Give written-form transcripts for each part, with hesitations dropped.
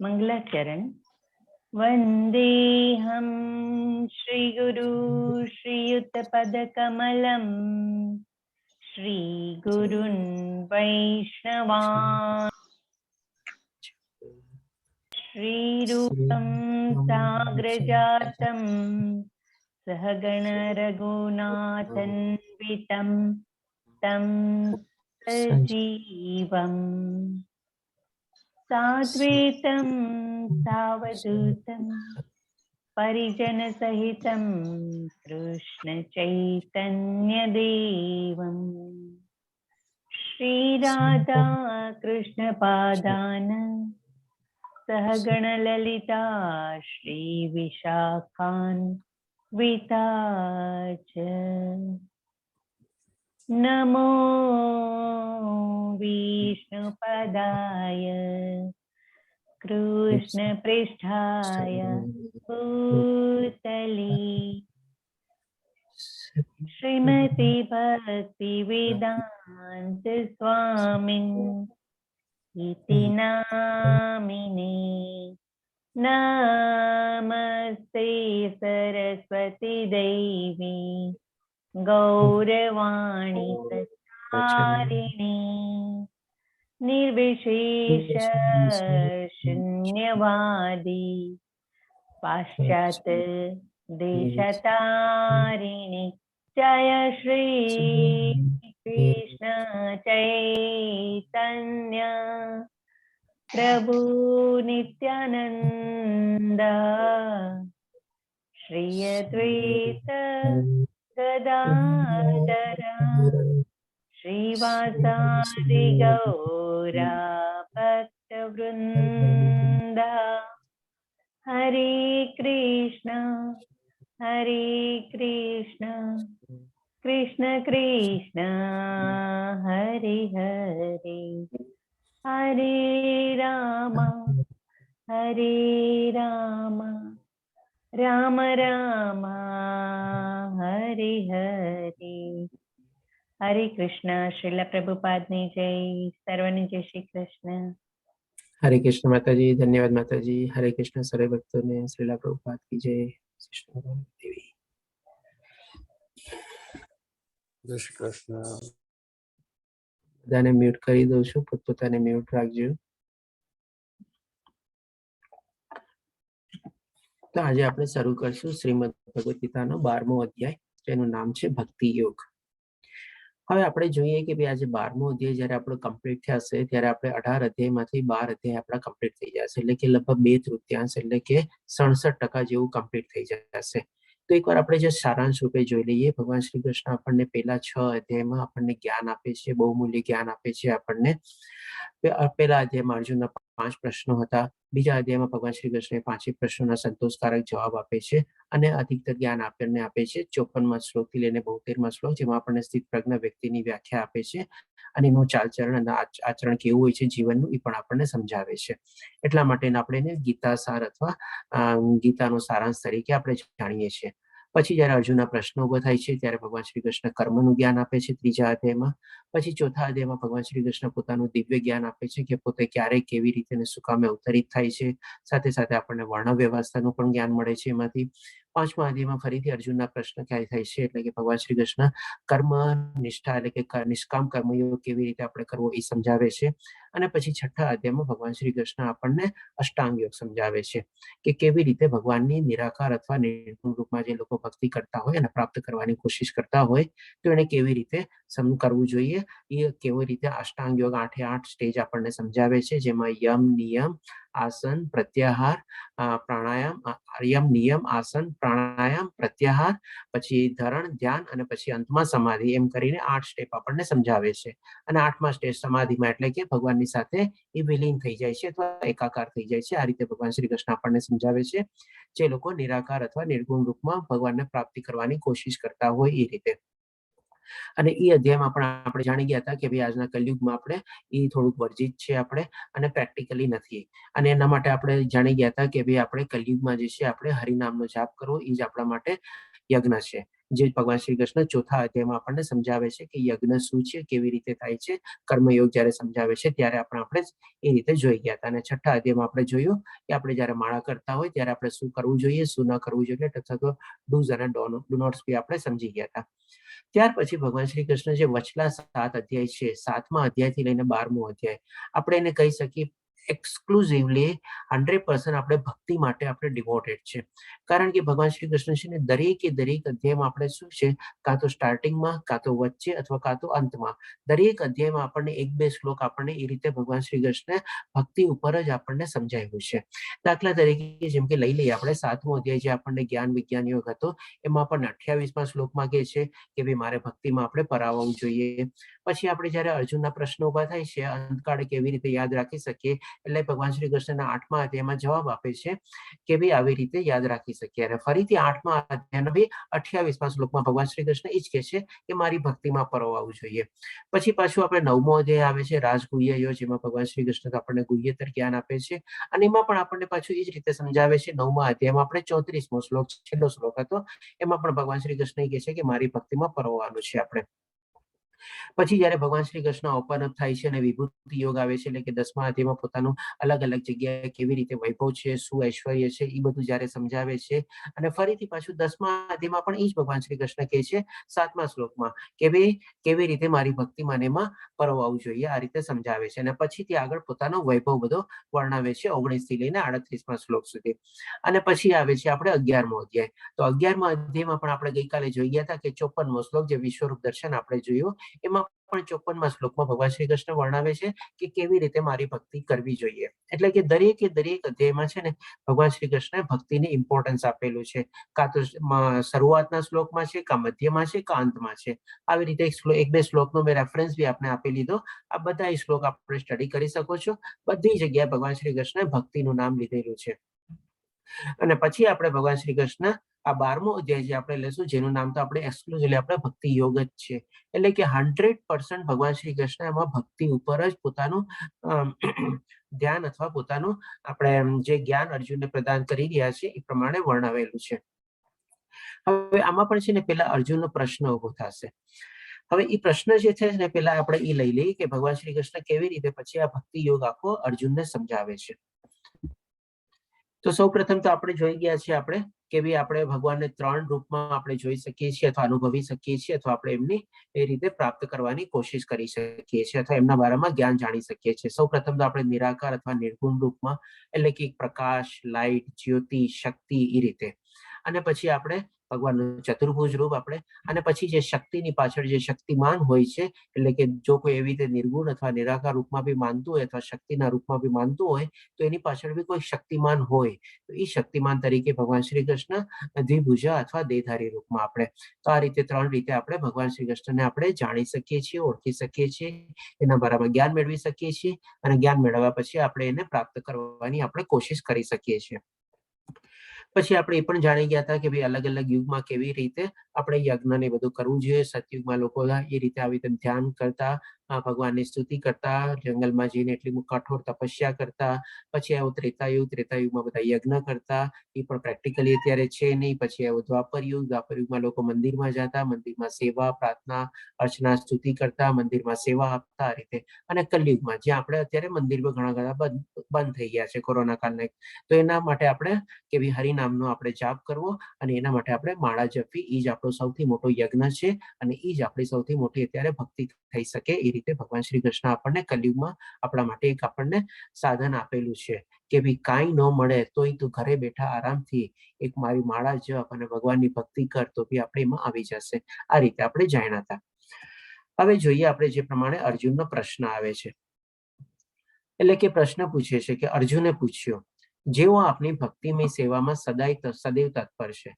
मंगलाचरण। वन्देऽहं श्रीगुरु श्रीयुतपदकमलं श्रीगुरुन् वैष्णवान् श्रीरूपं साग्रजातं सहगण रघुनाथन्वितं तं सजीवम् साद्वैतं सावधूतं परिजनसहितं कृष्णचैतन्यदेवं श्रीराधा कृष्णपादान् सहगणललिता श्रीविशाखान्विता च। नमो विष्णुपदाय कृष्णपृष्ठाय भूतले श्रीमती भक्तिवेदान्त स्वामिन् इति नामिने। नमस्ते सरस्वती देवी गौरवाणी प्रचारिणी निर्विशेष शून्यवादी पाश्चात्य देशतारिणी। जय श्री कृष्ण चैतन्य प्रभु नित्यानंद श्री अद्वैत गदाधर श्रीवासादि गौरा भक्तवृंद। हरे कृष्ण कृष्ण कृष्ण हरे हरे हरे राम राम राम हरे हरे। हरे कृष्ण। श्रील प्रभुपाद ने जय। सर्वने जय श्री कृष्ण। हरे कृष्ण माताजी। धन्यवाद माताजी। हरे कृष्ण सर्व भक्तों ने श्रीला प्रभुपाद की जय। देवी જય શ્રી કૃષ્ણ. બધાને મ્યુટ કરી દઉં છું, પોતપોતાને મ્યુટ રાખજો. તો આજે આપણે શરૂ કરશું શ્રીમદ ભગવદ ગીતાનો 12મો અધ્યાય, જેનું નામ છે ભક્તિ યોગ. હવે આપણે જોઈએ કે ભાઈ આજે 12મો અધ્યાય જ્યારે આપણો કમ્પ્લીટ થશે ત્યારે આપણે 18 અધ્યાયમાંથી 12 અધ્યાય આપણા કમ્પ્લીટ થઈ જશે, એટલે કે લગભગ 2/3 એટલે કે 67% જેવું કમ્પ્લીટ થઈ જશે. તો એકવાર આપણે જે સારાંશ રૂપે જોઈ લઈએ. ભગવાન શ્રી કૃષ્ણ આપણને પહેલા 6 અધ્યાયમાં આપણને જ્ઞાન આપે છે, બહુમૂલ્ય જ્ઞાન આપે છે આપણને. પહેલા અધ્યાયમાં અર્જુનના 5 પ્રશ્નો હતા. બીજા અધ્યાયમાં ભગવાન શ્રી કૃષ્ણ 5 પ્રશ્નોના સંતોષકારક જવાબ આપે છે અને અધિકતર જ્ઞાન આપણને આપે છે 54મા શ્લોકથી લઈને 72મા શ્લોક, જેમાં આપણને સ્થિત પ્રજ્ઞ વ્યક્તિની વ્યાખ્યા આપે છે અને એનું ચાલચરણ અને આચરણ કેવું હોય છે જીવનનું એ પણ આપણને સમજાવે છે. એટલા માટે આપણે ગીતા સાર અથવા ગીતાનો સારાંશ તરીકે આપણે જાણીએ છીએ. પછી જયારે અર્જુનના પ્રશ્નો ઉભા થાય છે ત્યારે ભગવાન શ્રી કૃષ્ણ કર્મનું જ્ઞાન આપે છે 3જા અધ્યાયમાં. પછી 4થા અધ્યાયમાં ભગવાન શ્રી કૃષ્ણ પોતાનું દિવ્ય જ્ઞાન આપે છે કે પોતે ક્યારે કેવી રીતે શું કામે અવતરિત થાય છે. સાથે સાથે આપણને વર્ણ વ્યવસ્થાનું પણ જ્ઞાન મળે છે એમાંથી. 5મા અધ્યાયમાં ફરીથી અર્જુનના પ્રશ્ન ક્યારે થાય છે, એટલે કે ભગવાન શ્રી કૃષ્ણ કર્મ નિષ્ઠા એટલે કે નિષ્કામ કર્મયોગ કેવી રીતે આપણે કરવો એ સમજાવે છે. અને પછી 6થા અધ્યાયમાં ભગવાન શ્રી કૃષ્ણ આપણને અષ્ટાંગ યોગ સમજાવે છે કે કેવી રીતે ભગવાનની નિરાકાર અથવા નિર્ગુણ રૂપમાં જે લોકો ભક્તિ કરતા હોય અને પ્રાપ્ત કરવાની કોશિશ કરતા હોય તો એને કેવી રીતે કરવું જોઈએ. એ કેવી રીતે અષ્ટાંગ યોગ 8 સ્ટેજ આપણને સમજાવે છે, જેમાં યમ નિયમ આસન પ્રત્યાહાર પ્રાણાયામ, યમ નિયમ આસન પ્રાણાયામ પ્રત્યાહાર, પછી ધરણ ધ્યાન અને પછી અંતમાં સમાધિ, એમ કરીને 8 સ્ટેપ આપણને સમજાવે છે. અને 8મા સ્ટેજ સમાધિમાં એટલે કે ભગવાનની સાથે એ વિલીન થઈ જાય છે અથવા એકાકાર થઈ જાય છે. આ રીતે ભગવાન શ્રી કૃષ્ણ આપણને સમજાવે છે જે લોકો નિરાકાર અથવા નિર્ગુણ રૂપમાં ભગવાનને પ્રાપ્તિ કરવાની કોશિશ કરતા હોય એ રીતે. અને એ અધ્યાયમાં પણ આપણે જાણી ગયા હતા કે ભાઈ આજના કલયુગમાં આપણે એ થોડુંક વર્જિત છે આપણે અને પ્રેક્ટિકલી નથી. અને એના માટે આપણે જાણી ગયા હતા કે ભાઈ આપણે કલયુગમાં જે છે આપણે હરિનામનો જાપ કરવો એ જ આપણા માટે યજ્ઞ છે. જે ભગવાન શ્રી કૃષ્ણ ચોથા અધ્યાયમાં આપણને સમજાવે છે કે યજ્ઞ શું છે, કેવી રીતે થાય છે. કર્મયોગ જ્યારે સમજાવે છે ત્યારે આપણે એ રીતે જોઈ ગયા હતા. અને છઠ્ઠા અધ્યાયમાં આપણે જોયું કે આપણે જ્યારે માળા કરતા હોય ત્યારે આપણે શું કરવું જોઈએ, શું ન કરવું જોઈએ, તથા તો ડૂઝ અને ડુ નોટ્સ બી આપણે સમજી ગયા હતા. ત્યાર પછી ભગવાન શ્રી કૃષ્ણ જે વચલા 7 અધ્યાય છે, 7મા અધ્યાયથી લઈને 12મો અધ્યાય, આપણે એને કહી શકીએ એક્સક્લુઝિવલી 100% આપણે ભક્તિ માટે આપણે ડિવોટેડ છે. કારણ કે ભગવાન શ્રી કૃષ્ણ છે ને દરેક અધ્યાયમાં આપણે શું છે, કાં તો સ્ટાર્ટિંગમાં, કાં તો વચ્ચે, અથવા કાં તો અંતમાં, દરેક અધ્યાયમાં આપણને 1-2 શ્લોક આપણને એ રીતે ભગવાન શ્રી કૃષ્ણ ભક્તિ ઉપર જ આપણને સમજાવ્યું છે. દાખલા તરીકે જેમ કે લઈ લઈએ આપણે 7મો અધ્યાય જે આપણને જ્ઞાન વિજ્ઞાન યોગ હતો, એમાં આપણને 28મા શ્લોકમાં કહે છે કે ભાઈ મારે ભક્તિમાં આપણે પરાવવું જોઈએ. પછી આપણે જ્યારે અર્જુનના પ્રશ્નો ઉભા થાય છે, અંતકાળે કેવી રીતે યાદ રાખી શકીએ, એટલે ભગવાન શ્રી કૃષ્ણના 8મા અધ્યાયમાં જવાબ આપે છે કે ભાઈ આવી રીતે યાદ રાખી શકીએ. અને ફરીથી 8મા અધ્યાયના 28મા શ્લોકમાં ભગવાન શ્રી કૃષ્ણ એ જ કહે છે કે મારી ભક્તિમાં પરોવાવું જોઈએ. પછી પાછું આપણે 9મો અધ્યાય આવે છે રાજગુહ્ય યોગ, જેમાં ભગવાન શ્રી કૃષ્ણ આપણને ગુહ્યતર જ્ઞાન આપે છે. અને એમાં પણ આપણને પાછું એ જ રીતે સમજાવે છે. 9મા અધ્યાયમાં આપણે 34મો શ્લોક, છેલ્લો શ્લોક હતો, એમાં પણ ભગવાન શ્રી કૃષ્ણ કહે છે કે મારી ભક્તિમાં પરોવાનું છે આપણે. પછી જયારે ભગવાન શ્રી કૃષ્ણ ઓપન અપ થાય છે અને વિભૂતિ યોગ આવે છે, એટલે કે 10મા અધ્યાયમાં પોતાનું અલગ અલગ જગ્યાએ કેવી રીતે વૈભવ છે, શું ઐશ્વર્ય છે, એ બધું જયારે સમજાવે છે. અને ફરીથી પાછું 10મા અધ્યાયમાં પણ એ જ ભગવાન શ્રી કૃષ્ણ કહે છે 7મા શ્લોકમાં કે ભાઈ કેવી રીતે મારી ભક્તિ મને એમાં પરોવાવું જોઈએ, આ રીતે સમજાવે છે. અને પછી તે આગળ પોતાનો વૈભવ બધો વર્ણવે છે 19 થી લઈને 38મા શ્લોક સુધી. અને પછી આવે છે આપણે 11મો અધ્યાય. તો 11મા અધ્યાયમાં પણ આપણે ગઈકાલે જોઈ ગયા હતા કે 54મો શ્લોક જે વિશ્વરૂપ દર્શન આપણે જોયું, એમાં પણ 54મા શ્લોકમાં ભગવાન શ્રી કૃષ્ણ વર્ણવે છે કે કેવી રીતે મારી ભક્તિ કરવી જોઈએ. એટલે કે દરેક અધ્યાયમાં છે ને ભગવાન શ્રી કૃષ્ણએ ભક્તિની ઇમ્પોર્ટન્સ આપેલું છે. કાં તો શરૂઆતના શ્લોકમાં છે, કાં મધ્યમાં છે, કાં અંતમાં છે. આવી રીતે 1-2 શ્લોકનો મેં રેફરન્સ બી આપણે આપી લીધો. આ બધા શ્લોક આપણે સ્ટડી કરી શકો છો. બધી જગ્યાએ ભગવાન શ્રી કૃષ્ણએ ભક્તિનું નામ લીધેલું છે. અને પછી આપણે ભગવાન શ્રી કૃષ્ણ આ 12મો અધ્યાય જે આપણે લેશું, જેનું નામ તો આપણે એક્સક્લુઝિવલી આપણે ભક્તિ યોગ જ છે. એટલે કે 100% ભગવાન શ્રી કૃષ્ણ એમાં ભક્તિ ઉપર જ પોતાનું ધ્યાન અથવા પોતાનું આપણે જે જ્ઞાન અર્જુનને પ્રદાન કરી રહ્યા છે એ પ્રમાણે વર્ણવેલું છે. હવે આમાં પણ છે ને પેલા અર્જુનનો પ્રશ્ન ઉભો થશે. હવે એ પ્રશ્ન જે છે ને પેલા આપણે એ લઈ લઈએ કે ભગવાન શ્રી કૃષ્ણ કેવી રીતે પછી આ ભક્તિ યોગ આખો અર્જુનને સમજાવે છે. તો સૌ પ્રથમ તો આપણે જોઈ ગયા છીએ આપણે કે ભાઈ આપણે ભગવાનને 3 રૂપમાં આપણે જોઈ શકીએ છીએ અથવા અનુભવી શકીએ છીએ, અથવા આપણે એમની એ રીતે પ્રાપ્ત કરવાની કોશિશ કરી શકીએ છીએ, અથવા એમના બારામાં જ્ઞાન જાણી શકીએ છીએ. સૌ પ્રથમ તો આપણે નિરાકાર અથવા નિર્ગુણ રૂપમાં, એટલે કે પ્રકાશ, લાઇટ, જ્યોતિ, શક્તિ એ રીતે. અને પછી આપણે ભગવાનનું ચતુર્ભુજ રૂપ આપણે, અને પછી જે શક્તિની પાછળ જે શક્તિમાન હોય છે, એટલે કે જો કોઈ એવી રીતે નિર્ગુણ અથવા નિરાકાર રૂપમાં બી માનતું હોય અથવા શક્તિના રૂપમાં બી માનતું હોય, તો એની પાછળ બી કોઈ શક્તિમાન હોય, તો એ શક્તિમાન તરીકે ભગવાન શ્રી કૃષ્ણ દ્વિભુજા અથવા દેહધારી રૂપમાં આપણે. તો આ રીતે 3 રીતે આપણે ભગવાન શ્રી કૃષ્ણને આપણે જાણી શકીએ છીએ, ઓળખી શકીએ છીએ, એના બારામાં જ્ઞાન મેળવી શકીએ છીએ, અને જ્ઞાન મેળવ્યા પછી આપણે એને પ્રાપ્ત કરવાની આપણે કોશિશ કરી શકીએ છીએ. પછી આપણે એ પણ જાણી ગયા હતા કે ભાઈ અલગ અલગ યુગમાં કેવી રીતે આપણે યજ્ઞ ને બધું કરવું જોઈએ. સતયુગમાં લોકો એ રીતે આવી રીતે ધ્યાન કરતા, ભગવાનની સ્તુતિ કરતા, જંગલમાં જઈને એટલી કઠોર તપસ્યા કરતા. પછી આવું ત્રેતાયુગમાં બધા યજ્ઞ કરતા, એ પણ પ્રેક્ટિકલી અત્યારે છે નહીં. પછી આવું દ્વાપરયુગમાં લોકો મંદિરમાં જતા, મંદિરમાં સેવા, પ્રાર્થના, અર્ચના, સ્તુતિ કરતા, મંદિરમાં સેવા આપતા, આ રીતે. અને કલયુગમાં જ્યાં આપણે અત્યારે મંદિરમાં ઘણા બંધ થઈ ગયા છે કોરોના કાળને, તો એના માટે આપણે કે ભાઈ હરિનામનો આપણે જાપ કરવો, અને એના માટે આપણે માળા જપવી. એ જ આપણો સૌથી મોટો યજ્ઞ છે, અને એ જ આપણી સૌથી મોટી અત્યારે ભક્તિ થઈ શકે. એ રીતે ભગવાન શ્રી કૃષ્ણ આપણને કલયુગમાં આપણા માટે એક આપણને સાધન આપેલું છે કે ભાઈ કાંઈ ન મળે તોય તું ઘરે બેઠા આરામથી એક મારી માળા જપ અને ભગવાનની ભક્તિ કર, તો બી આપણે એમાં આવી જશે. આ રીતે આપણે જાણ્યા હતા. હવે જોઈએ આપણે જે પ્રમાણે અર્જુનનો પ્રશ્ન આવે છે. એટલે કે પ્રશ્ન પૂછે છે કે અર્જુને પૂછ્યો, જેઓ આપની ભક્તિમય સેવામાં સદૈવ તત્પર છે.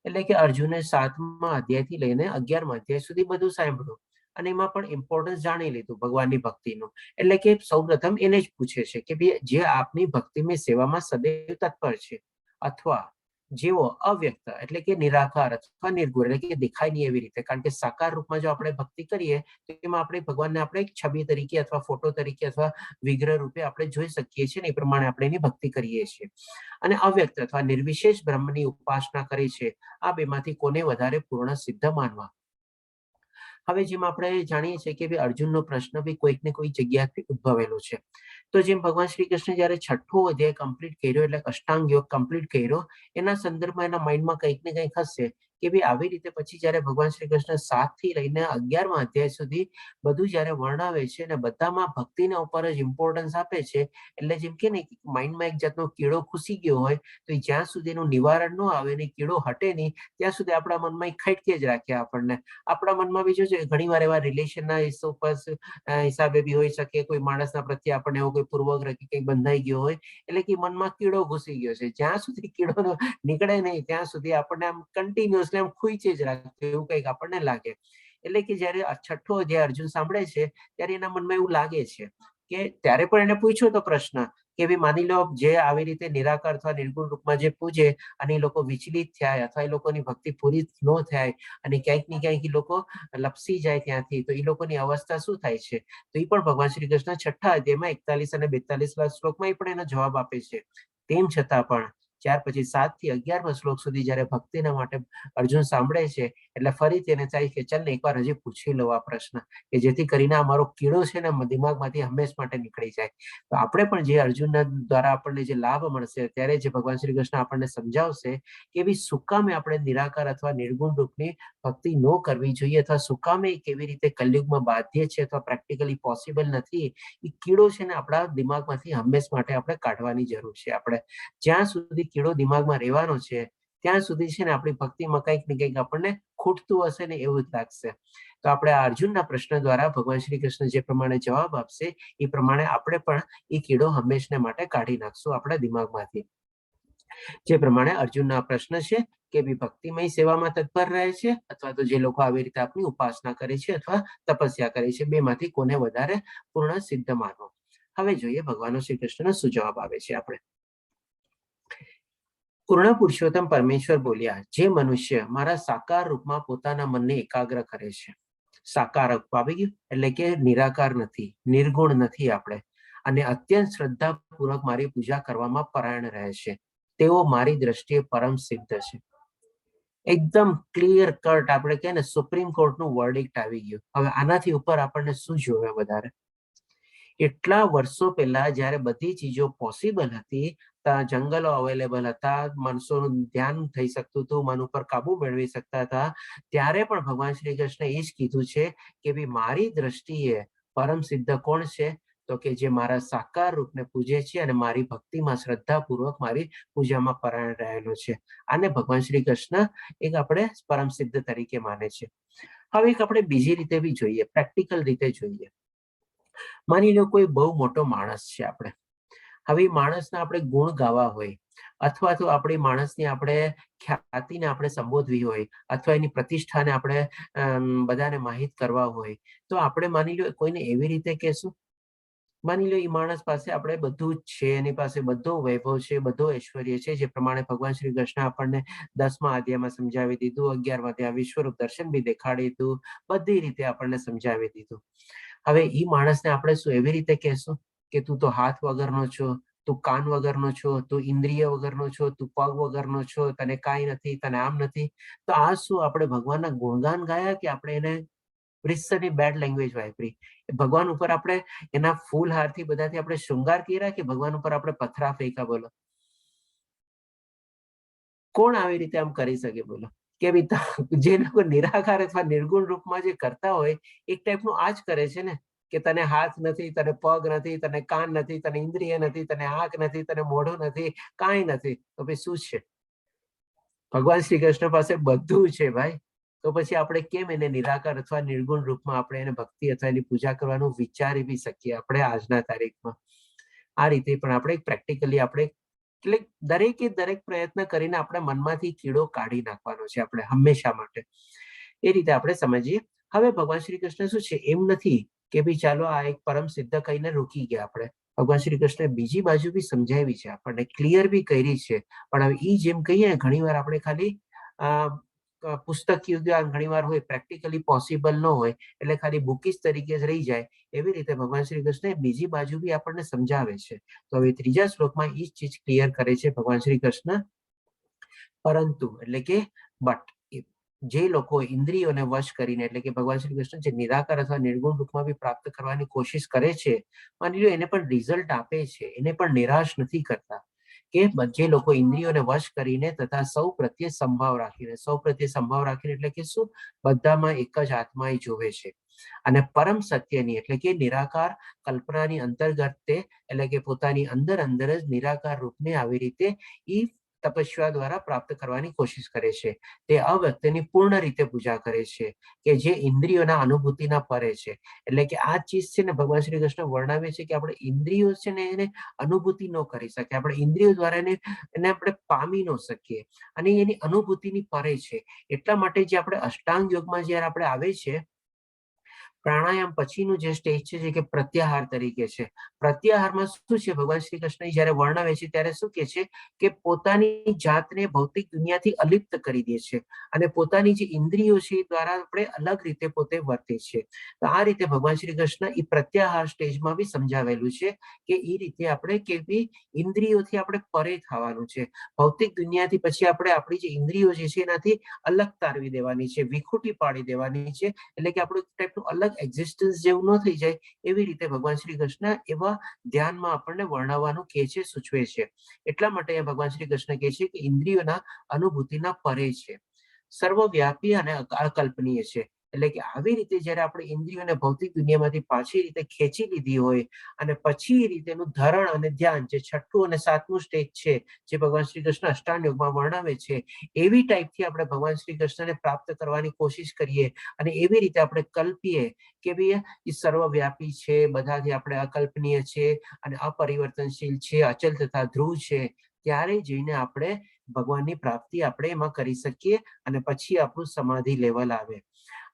એટલે કે અર્જુને 7મા અધ્યાયથી લઈને 11મા અધ્યાય સુધી બધું સાંભળ્યું, અને એમાં પણ ઇમ્પોર્ટન્સ જાણી લીધું ભગવાનની ભક્તિનું. એટલે કે સૌપ્રથમ એને જ પૂછે છે કે ભાઈ જે આપની ભક્તિમય સેવામાં સદૈવ તત્પર છે, અથવા જેવો અવ્યક્ત એટલે કે નિરાકાર અથવા નિર્ગુણ એટલે કે દેખાય નહીં એવી રીતે, કારણ કે સાકાર રૂપમાં જો આપણે ભક્તિ કરીએ તો એમાં આપણે ભગવાનને આપણે એક છબી તરીકે અથવા ફોટો તરીકે અથવા વિગ્રહ રૂપે આપણે જોઈ શકીએ છીએ ને એ પ્રમાણે આપણે એની ભક્તિ કરીએ છીએ. અને અવ્યક્ત અથવા નિર્વિશેષ બ્રહ્મની ઉપાસના કરે છે. આ બેમાંથી કોને વધારે પૂર્ણ સિદ્ધ માનવા? હવે જેમ આપણે જાણીએ છીએ કે અર્જુનનો પ્રશ્ન બી કોઈક ને કોઈ જગ્યાથી ઉદ્ભવેલો છે. તો જેમ ભગવાન શ્રી કૃષ્ણ જયારે છઠ્ઠો અધ્યાય કમ્પ્લીટ કર્યો એટલે અષ્ટાંગ યોગ કમ્પ્લીટ કર્યો, એના સંદર્ભમાં એના માઇન્ડમાં કંઈક ને કંઈક હશે કે આવી રીતે પછી જયારે ભગવાન શ્રી કૃષ્ણ 7 થી લઈને 11મા અધ્યાય સુધી બધું જયારે વર્ણવે છે ને બધામાં ભક્તિના ઉપર જ ઇમ્પોર્ટન્સ આપે છે, એટલે જેમ કે ને માઇન્ડમાં એક જાતનો કીડો ઘૂસી ગયો હોય તો જ્યાં સુધી એનું નિવારણ ન આવે ને કીડો હટે નહીં ત્યાં સુધી આપણા મનમાં ખટકે જ રાખે આપણને. આપણા મનમાં બીજું છે ઘણી વાર એવા રિલેશનના હિસાબે બી હોઈ શકે, કોઈ માણસના પ્રત્યે આપણને એવો કોઈ પૂર્વગ્રહ કે કંઈક બંધાઈ ગયો હોય એટલે કે મનમાં કીડો ઘૂસી ગયો છે. જ્યાં સુધી કીડો નીકળે નહીં ત્યાં સુધી આપણને આમ કન્ટિન્યુઅસલી આમ ખૂંચી જ રાખે એવું કંઈક આપણને લાગે. એટલે કે જયારે છઠ્ઠો અધ્યાય અર્જુન સાંભળે છે ત્યારે એના મનમાં એવું લાગે છે કે ત્યારે પણ એને પૂછ્યો તો પ્રશ્ન કે માની લો જે આવી રીતે નિરાકાર અથવા નિર્ગુણ રૂપમાં જે પૂજે અને એ લોકો વિચલિત થયા અથવા એ લોકોની ભક્તિ પૂરી ન થાય અને ક્યાંક ને ક્યાંક એ લોકો લપસી જાય ત્યાંથી, તો એ લોકોની અવસ્થા શું થાય છે? તો એ પણ ભગવાન શ્રી કૃષ્ણ છઠ્ઠા અધ્યાયમાં 41 અને 42 શ્લોકમાં એ પણ એનો જવાબ આપે છે. તેમ છતાં પણ ત્યાર પછી 7 થી 11મા શ્લોક સુધી જયારે ભક્તિના માટે અર્જુન સાંભળે છે એટલે ફરી તેને થાય કે ચાલ ને એકવાર હજી પૂછી લઉં આ પ્રશ્ન, કે જેથી કરીને આ મારો કીડો છે ને દિમાગમાંથી હંમેશ માટે નીકળી જાય. તો આપણે પણ જે અર્જુનના દ્વારા આપણને જે લાભ મળશે ત્યારે જે ભગવાન શ્રી કૃષ્ણ આપણને સમજાવશે કે શું કામે આપણે નિરાકાર અથવા નિર્ગુણ રૂપની ભક્તિ ન કરવી જોઈએ અથવા શું કામે કેવી રીતે કલયુગમાં બાધ્ય છે અથવા પ્રેક્ટિકલી પોસિબલ નથી, એ કીડો છે ને આપણા દિમાગમાંથી હંમેશ માટે આપણે કાઢવાની જરૂર છે. આપણે જ્યાં સુધી કીડો દિમાગમાં રહેવાનો છે ત્યાં સુધી છે ને આપણી ભક્તિમાં કંઈક ને કંઈક આપણને ખૂટતું હશે ને એવું જ લાગશે. તો આપણે આ અર્જુનના પ્રશ્ન દ્વારા ભગવાન શ્રી કૃષ્ણ જે પ્રમાણે જવાબ આપશે એ પ્રમાણે આપણે પણ એ કીડો હંમેશને માટે કાઢી નાખશું આપણા દિમાગમાંથી. જે પ્રમાણે અર્જુનના પ્રશ્ન છે કે ભક્તિમય સેવામાં તત્પર રહે છે અથવા તો જે લોકો આવી રીતે આપની ઉપાસના કરે છે અથવા તપસ્યા કરે છે, બેમાંથી કોને વધારે પૂર્ણ સિદ્ધ માનવો? હવે જોઈએ ભગવાન શ્રી કૃષ્ણનો શું જવાબ આવે છે. આપણે પૂર્ણ પુરુષોત્તમ પરમેશ્વર બોલ્યા, જે મનુષ્ય મારા સાકાર રૂપમાં પોતાના મનને એકાગ્ર કરે છે, સાકાર રૂપ આવી ગયું એટલે કે નિરાકાર નથી, નિર્ગુણ નથી આપણે, અને અત્યંત શ્રદ્ધાપૂર્વક મારી પૂજા કરવામાં પરાયણ રહે છે, તેઓ મારી દ્રષ્ટિએ પરમ સિદ્ધ છે. એકદમ ક્લિયર કટ આપણે કહે ને સુપ્રીમ કોર્ટનું વર્ડિક્ટ આવી ગયું. હવે આનાથી ઉપર આપણને શું જોવે વધારે? એટલા વર્ષો પહેલા જયારે બધી ચીજો પોસિબલ હતી, જંગલો અવેલેબલ હતા, માણસોનું ધ્યાન થઈ શકતું હતું, મન ઉપર કાબુ મેળવી શકતા હતા, ત્યારે પણ ભગવાન શ્રી કૃષ્ણ એ જ કીધું છે કે મારી દ્રષ્ટિએ પરમ સિદ્ધ કોણ છે? તો કે જે મારા સાકાર રૂપને પૂજે છે અને મારી ભક્તિમાં શ્રદ્ધાપૂર્વક મારી પૂજામાં પરાયણ રહેલો છે. આને ભગવાન શ્રી કૃષ્ણ એક આપણે પરમ સિદ્ધ તરીકે માને છે. હવે એક આપણે બીજી રીતે બી જોઈએ, પ્રેક્ટિકલ રીતે જોઈએ. માની લો કોઈ બહુ મોટો માણસ છે, આપણે હવે માણસના આપણે ગુણ ગાવા હોય અથવા તો આપણી માણસની આપણે ખ્યાતિને આપણે સંબોધવી હોય અથવા એની પ્રતિષ્ઠાને આપણે બધાને માહિત કરવા હોય, તો આપણે માની લો કોઈને એવી રીતે કહેશું. માની લો એ માણસ પાસે આપણે બધું જ છે, એની પાસે બધો વૈભવ છે, બધો ઐશ્વર્ય છે, જે પ્રમાણે ભગવાન શ્રી કૃષ્ણ આપણને 10મા અધ્યાયમાં સમજાવી દીધું, 11મા અધ્યાય વિશ્વરૂપ દર્શન બી દેખાડી દીધું, બધી રીતે આપણને સમજાવી દીધું. હવે એ માણસને આપણે શું એવી રીતે કહેશું કે તું તો હાથ વગરનો છો, તું કાન વગરનો છો, તું ઇન્દ્રિય વગરનો છો, તું પગ વગરનો છો, તને કાંઈ નથી, તને આમ નથી? તો આ શું આપણે ભગવાનના ગુણગાન ગાયા કે આપણે એને રીસની બેડ લેંગ્વેજ વાપરી? ભગવાન ઉપર આપણે એના ફૂલ હારથી બધાથી આપણે શૃંગાર કર્યા કે ભગવાન ઉપર આપણે પથરા ફેંકા? બોલો, કોણ આવી રીતે આમ કરી શકે? બોલો, કે જે લોકો નિરાકાર અથવા નિર્ગુણ રૂપમાં જે કરતા હોય એક ટાઈપનું આ જ કરે છે ને, કે તને હાથ નથી, તને પગ નથી, તને કાન નથી, તને ઇન્દ્રિય નથી, તને આંખ નથી, તને મોઢું નથી, કાંઈ નથી, તો પછી શું છે? ભગવાન શ્રી કૃષ્ણ પાસે બધું છે ભાઈ. તો પછી આપણે કેમ એને નિરાકાર અથવા નિર્ગુણ રૂપમાં આપણે એને ભક્તિ અથવા એની પૂજા કરવાનું વિચારી બી શકીએ આપણે આજના તારીખમાં? આ રીતે પણ આપણે પ્રેક્ટિકલી આપણે એટલે દરેકે દરેક પ્રયત્ન કરીને આપણે મનમાંથી કીડો કાઢી નાખવાનો છે આપણે હંમેશા માટે. એ રીતે આપણે સમજીએ. હવે ભગવાન શ્રી કૃષ્ણ શું છે, એમ નથી કે ભાઈ ચાલો આ એક પરમ સિદ્ધ કહીને રોકી ગયા આપણે. ભગવાન શ્રી કૃષ્ણે બીજી બાજુ બી સમજાવી છે, આપણને ક્લિયર બી કરી છે. પણ હવે ઈ જેમ કહીએ ને, ઘણી વાર આપણે ખાલી પુસ્તકીય જ્ઞાન ઘણી વાર હોય, પ્રેક્ટિકલી પોસિબલ ન હોય, એટલે ખાલી બુકીસ તરીકે જ રહી જાય. એવી રીતે ભગવાન શ્રી કૃષ્ણ બીજી બાજુ બી આપણને સમજાવે છે. તો હવે ત્રીજા શ્લોકમાં એ ચીજ ક્લિયર કરે છે ભગવાન શ્રી કૃષ્ણ. પરંતુ એટલે કે બટ જે લોકો ઇન્દ્રિયોને વશ કરીને, એટલે કે ભગવાન શ્રી કૃષ્ણ જે નિરાકાર અથવા નિર્ગુણ રૂપમાં બી પ્રાપ્ત કરવાની કોશિશ કરે છે, માની લો એને પણ રિઝલ્ટ આપે છે, એને પણ નિરાશ નથી કરતા. કે જે લોકો ઇન્દ્રિયોને વશ કરીને તથા સૌ પ્રત્યે સંભાવ રાખીને, સૌ પ્રત્યે સંભાવ રાખીને એટલે કે શું, બધામાં એક જ આત્મા એ જોવે છે. અને પરમ સત્યની એટલે કે નિરાકાર કલ્પનાની અંતર્ગત તે એટલે કે પોતાની અંદર અંદર જ નિરાકાર રૂપને આવી રીતે ઈ તપસ્યા દ્વારા પ્રાપ્ત કરવાની કોશિશ કરે છે. તે અવ્યક્તની પૂર્ણ રીતે પૂજા કરે છે, કે જે ઇન્દ્રિયોના અનુભૂતિના પરે છે. એટલે કે આ ચીજ છે ને, ભગવાન શ્રી કૃષ્ણ વર્ણવે છે કે આપણે ઇન્દ્રિયો છે ને એને અનુભૂતિ ન કરી શકીએ, આપણે ઇન્દ્રિયો દ્વારા એને આપણે પામી ન શકીએ, અને એની અનુભૂતિની પરે છે. એટલા માટે જે આપણે અષ્ટાંગ યોગમાં જયારે આપણે આવે છે, પ્રાણાયામ પછીનું જે સ્ટેજ છે જે કે પ્રત્યાહાર તરીકે છે. પ્રત્યાહારમાં શું છે, ભગવાન શ્રી કૃષ્ણ જયારે વર્ણવે છે ત્યારે શું કે છે કે પોતાની જાતને ભૌતિક દુનિયાથી અલિપ્ત કરી દે છે, અને પોતાની જે ઇન્દ્રિયો છે એ દ્વારા આપણે અલગ રીતે પોતે વર્તે છે. તો આ રીતે ભગવાન શ્રી કૃષ્ણ એ પ્રત્યાહાર સ્ટેજમાં બી સમજાવેલું છે કે એ રીતે આપણે કેવી ઇન્દ્રિયોથી આપણે પરે થવાનું છે. ભૌતિક દુનિયાથી પછી આપણે આપણી જે ઇન્દ્રિયો જે છે એનાથી અલગ તારવી દેવાની છે, વિખૂટી પાડી દેવાની છે. એટલે કે આપણું ટાઈપનું અલગ એક્ઝિસ્ટન્સ જેવું ન થઈ જાય, એવી રીતે ભગવાન શ્રી કૃષ્ણ એવા ધ્યાનમાં આપણને વર્ણવવાનું કહે છે, સૂચવે છે. એટલા માટે ભગવાન શ્રી કૃષ્ણ કહે છે કે ઇન્દ્રિયોના અનુભૂતિના પરે છે, સર્વવ્યાપી અને અકલ્પનીય છે. એટલે કે આવી રીતે જયારે આપણે ઇન્દ્રિયોને ભૌતિક દુનિયામાંથી પાછી રીતે ખેંચી લીધી હોય, અને પછી એ રીતેનું ધરણ અને ધ્યાન, જે છઠ્ઠું અને સાતમું સ્ટેજ છે, જે ભગવાન શ્રી કૃષ્ણ અષ્ટાંગ યોગમાં વર્ણવે છે, એવી ટાઈપથી આપણે ભગવાન શ્રી કૃષ્ણને પ્રાપ્ત કરવાની કોશિશ કરીએ, અને એવી રીતે આપણે કલ્પીએ કે ભાઈ એ સર્વવ્યાપી છે, બધાથી આપણે અકલ્પનીય છે, અને અપરિવર્તનશીલ છે, અચલ તથા ધ્રુવ છે, ત્યારે જઈને આપણે ભગવાનની પ્રાપ્તિ આપણે એમાં કરી શકીએ. અને પછી આપણું સમાધિ લેવલ આવે,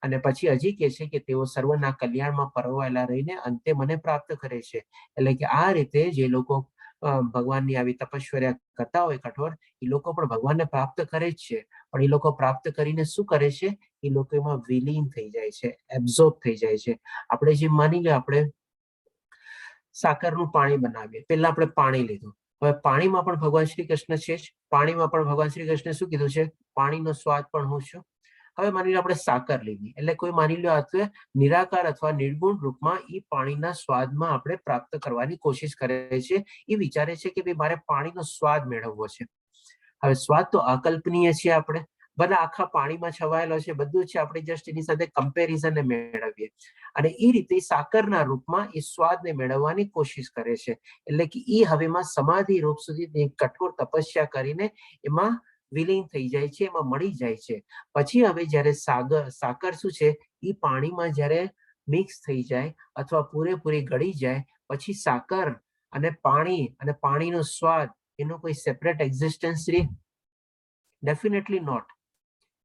અને પછી હજી કે છે કે તેઓ સર્વના કલ્યાણમાં પરોવાયેલા રહીને અંતે મને પ્રાપ્ત કરે છે. એટલે કે આ રીતે જે લોકો ભગવાનની આવી તપશ્ચર્યા કરતા હોય કઠોર, એ લોકો પણ ભગવાનને પ્રાપ્ત કરે જ છે. પણ એ લોકો પ્રાપ્ત કરીને શું કરે છે, એ લોકો એમાં વિલીન થઈ જાય છે, એબ્ઝોર્બ થઈ જાય છે. આપણે જે માની લો, આપણે સાકરનું પાણી બનાવીએ, પહેલા આપણે પાણી લીધું, હવે પાણીમાં પણ ભગવાન શ્રી કૃષ્ણ છે જ. પાણીમાં પણ ભગવાન શ્રી કૃષ્ણે શું કીધું છે, પાણીનો સ્વાદ પણ હું છું. હવે માની લો આપણે સાકર લીધી, એટલે કોઈ માની લો અથવા નિરાકાર અથવા નિર્ગુણ રૂપમાં એ પાણીના સ્વાદમાં આપણે પ્રાપ્ત કરવાની કોશિશ કરે છે. એ વિચારે છે કે ભાઈ મારે પાણીનો સ્વાદ મેળવવો છે. હવે સ્વાદ તો અકલ્પનીય છે, આપણે બધા આખા પાણીમાં છવાયેલો છે, બધું છે, આપણે જસ્ટ એની સાથે કમ્પેરિઝન મેળવીએ, અને એ રીતે સાકરના રૂપમાં એ સ્વાદને મેળવવાની કોશિશ કરે છે. એટલે કે એ હવેમાં સમાધિ રૂપ સુધી કઠોર તપસ્યા કરીને એમાં વિલીન થઈ જાય છે, એમાં મળી જાય છે. પછી હવે જયારે સાકર શું છે, એ પાણીમાં જયારે મિક્સ થઈ જાય અથવા પૂરેપૂરી ગળી જાય, પછી સાકર અને પાણીનો સ્વાદ, એનો કોઈ સેપરેટ એક્ઝિસ્ટન્સ રહે? Definitely not.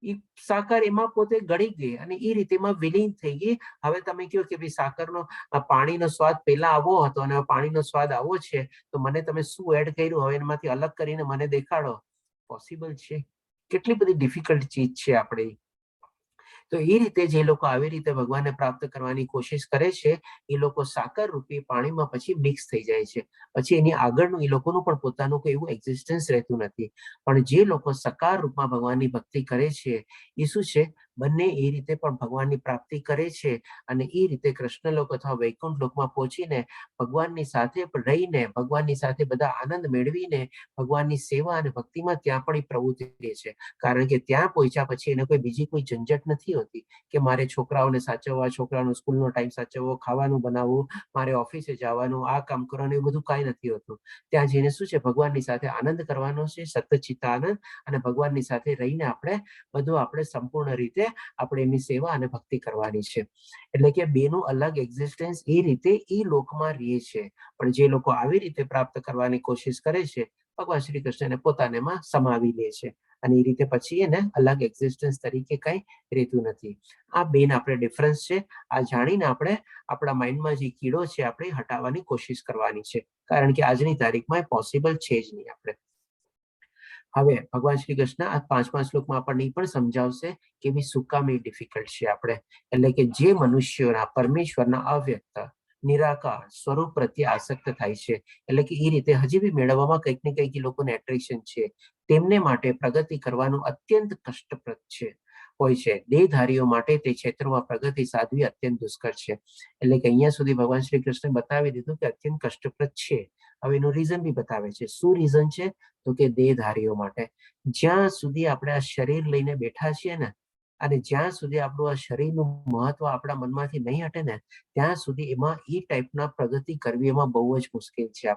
એ સાકર એમાં પોતે ગળી ગઈ અને એ રીતે એમાં વિલીન થઈ ગઈ. હવે તમે કહો કે ભાઈ સાકરનો પાણીનો સ્વાદ પહેલા આવો હતો અને પાણીનો સ્વાદ આવો છે, તો મને તમે શું એડ કર્યું, હવે એમાંથી અલગ કરીને મને દેખાડો. પોસિબલ છે? કેટલી બધી ડિફિકલ્ટ ચીજ છે આપણે. તો એ રીતે જે લોકો આવી રીતે ભગવાનને પ્રાપ્ત કરવાની કોશિશ કરે છે, એ લોકો સાકર રૂપી પાણીમાં પછી મિક્સ થઈ જાય છે. પછી એની આગળનું એ લોકોનું પણ પોતાનું કોઈ એવું એક્ઝિસ્ટન્સ રહેતું નથી. પણ જે લોકો સકાર રૂપમાં ભગવાનની ભક્તિ કરે છે, એ શું છે, બંને એ રીતે પણ ભગવાનની પ્રાપ્તિ કરે છે, અને એ રીતે કૃષ્ણ લોક અથવા વૈકુંઠ લોકમાં પહોંચીને ભગવાનની સાથે રહીને, ભગવાનની સાથે બધા આનંદ મેળવીને ભગવાનની સેવા અને ભક્તિમાં ત્યાં પણ એ પ્રવૃત્તિ રહે છે. કારણ કે ત્યાં પહોંચ્યા પછી એને કોઈ બીજી કોઈ ઝંઝટ નથી હોતી કે મારે છોકરાઓને સાચવવા, છોકરાઓનો સ્કૂલનો ટાઈમ સાચવવો, ખાવાનું બનાવવું, મારે ઓફિસે જવાનું, આ કામ કરવાનું, એ બધું કાંઈ નથી હોતું. ત્યાં જઈને શું છે, ભગવાનની સાથે આનંદ કરવાનો છે, સતચિત્ત આનંદ, અને ભગવાનની સાથે રહીને આપણે સંપૂર્ણ રીતે આપણે એમની સેવા અને ભક્તિ કરવાની છે. એટલે કે બેનું અલગ એક્ઝિસ્ટન્સ એ રીતે એ લોકમાં રહે છે. પણ જે લોકો આવી રીતે પ્રાપ્ત કરવાની કોશિશ કરે છે, ભગવાન શ્રી કૃષ્ણને પોતાનામાં સમાવી લે છે. અને એ રીતે પછી એને અલગ એક્ઝિસ્ટન્સ તરીકે કઈ રહેતું નથી. આ બેન આપણે ડિફરન્સ છે. આ જાણીને આપણે આપણા માઇન્ડમાં જે કીડો છે આપણે હટાવવાની કોશિશ કરવાની છે, કારણ કે આજની તારીખમાં પોસિબલ છે જ નહીં. આપણે હવે ભગવાન શ્રી કૃષ્ણ આ 5મા શ્લોકમાં આપણને પણ સમજાવશે કે ભાઈ શું કામ એ ડિફિકલ્ટ છે. આપણે એટલે કે જે મનુષ્યોના પરમેશ્વરના અવ્યક્ત નિરાકાર સ્વરૂપ પ્રત્યે આસક્ત થાય છે, એટલે કે એ રીતે હજી બી મેળવવામાં કંઈક ને કંઈક એ લોકોને એટ્રેક્શન છે, તેમને માટે પ્રગતિ કરવાનું અત્યંત કષ્ટપ્રદ હોય છે. દેહધારીઓ માટે તે ક્ષેત્રમાં પ્રગતિ સાધવી અત્યંત દુષ્કર છે. એટલે કે અહીંયા સુધી ભગવાન શ્રી કૃષ્ણ બતાવી દીધું કે અત્યંત કષ્ટપ્રદ છે. હવે એનું રીઝન બી બતાવે છે. શું રીઝન છે? તો કે દેહધારીઓ માટે જ્યાં સુધી આપણે આ શરીર લઈને બેઠા છીએ ને, અને જ્યાં સુધી આપણું આ શરીરનું મહત્વ આપણા મનમાંથી નહીં હટે ને, ત્યાં સુધી એમાં એ ટાઈપના પ્રગતિ કરવી એમાં બહુ જ મુશ્કેલ છે.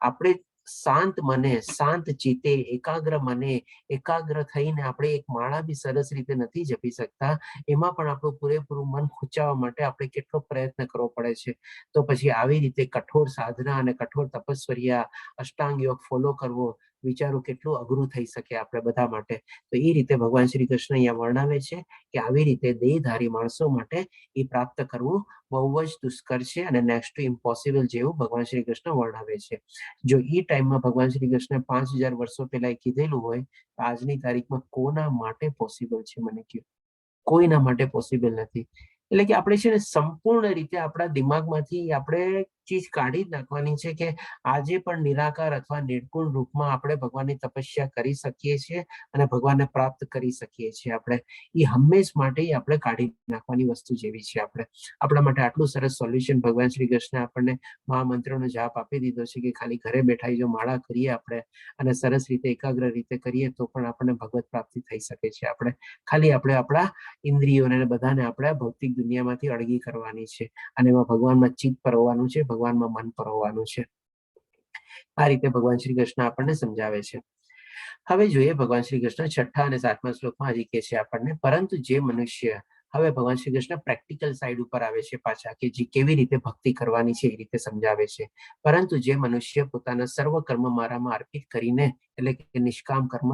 આપણે શાંત મને, શાંત ચિત્તે, એકાગ્ર મને, એકાગ્ર થઈને આપણે એક માળા બી સરસ રીતે નથી જપી શકતા. એમાં પણ આપણું પૂરેપૂરું મન ખૂંચાવવા માટે આપણે કેટલો પ્રયત્ન કરવો પડે છે. તો પછી આવી રીતે કઠોર સાધના અને કઠોર તપસ્વર્યા, અષ્ટાંગ યોગ ફોલો કરવો, વિચારો કેટલું અઘરું થઈ શકે આપણે બધા માટે. તો એ રીતે ભગવાન શ્રી કૃષ્ણ અહીંયા વર્ણવે છે કે આવી રીતે દેહધારી માણસો માટે એ પ્રાપ્ત કરવું બહુ જ દુષ્કર છે અને નેક્સ્ટ ટુ ઇમ્પોસિબલ જેવું ભગવાન શ્રી કૃષ્ણ વર્ણવે છે. જો એ ટાઈમમાં ભગવાન શ્રી કૃષ્ણ 5000 વર્ષો પહેલા કીધેલું હોય તો આજની તારીખમાં કોના માટે પોસિબલ છે? મને કહો. કોઈના માટે પોસિબલ નથી. એટલે કે આપણે છે ને સંપૂર્ણ રીતે આપણા દિમાગમાંથી આપણે ચીજ કાઢી જ નાખવાની છે કે આજે પણ નિરાકાર અથવા નિર્ગુણ રૂપમાં આપણે ભગવાનની તપસ્યા કરી શકીએ છીએ અને ભગવાનને પ્રાપ્ત કરી શકીએ છીએ. આપણે એ હંમેશ માટે આપણે કાઢી નાખવાની વસ્તુ જેવી છે. આપણા માટે આટલું સરસ સોલ્યુશન ભગવાન શ્રી કૃષ્ણ આપણને મહામંત્રનો જાપ આપી દીધો છે કે ખાલી ઘરે બેઠા જો માળા કરીએ આપણે અને સરસ રીતે એકાગ્ર રીતે કરીએ તો પણ આપણને ભગવત પ્રાપ્તિ થઈ શકે છે. આપણે આપણા ઇન્દ્રિયોને બધાને આપણે ભૌતિક દુનિયામાંથી અળગી કરવાની છે અને એમાં ભગવાનમાં ચિત્ત પરોવાનું છે, ભગવાનમાં મન પરોવાનું છે. આ રીતે ભગવાન શ્રી કૃષ્ણ આપણને સમજાવે છે. હવે જોઈએ ભગવાન શ્રી કૃષ્ણ 6ઠ્ઠા અને 7મા શ્લોકમાં હજી કહે છે આપણને, પરંતુ જે મનુષ્ય, હવે ભગવાન શ્રી કૃષ્ણ પ્રેક્ટિકલ સાઈડ ઉપર આવે છે પાછા, કે જે કેવી રીતે ભક્તિ કરવાની છે એ રીતે સમજાવે છે. પરંતુ જે મનુષ્ય પોતાના સર્વ કર્મ મારામાં અર્પિત કરીને, એટલે કે નિષ્કામ કર્મ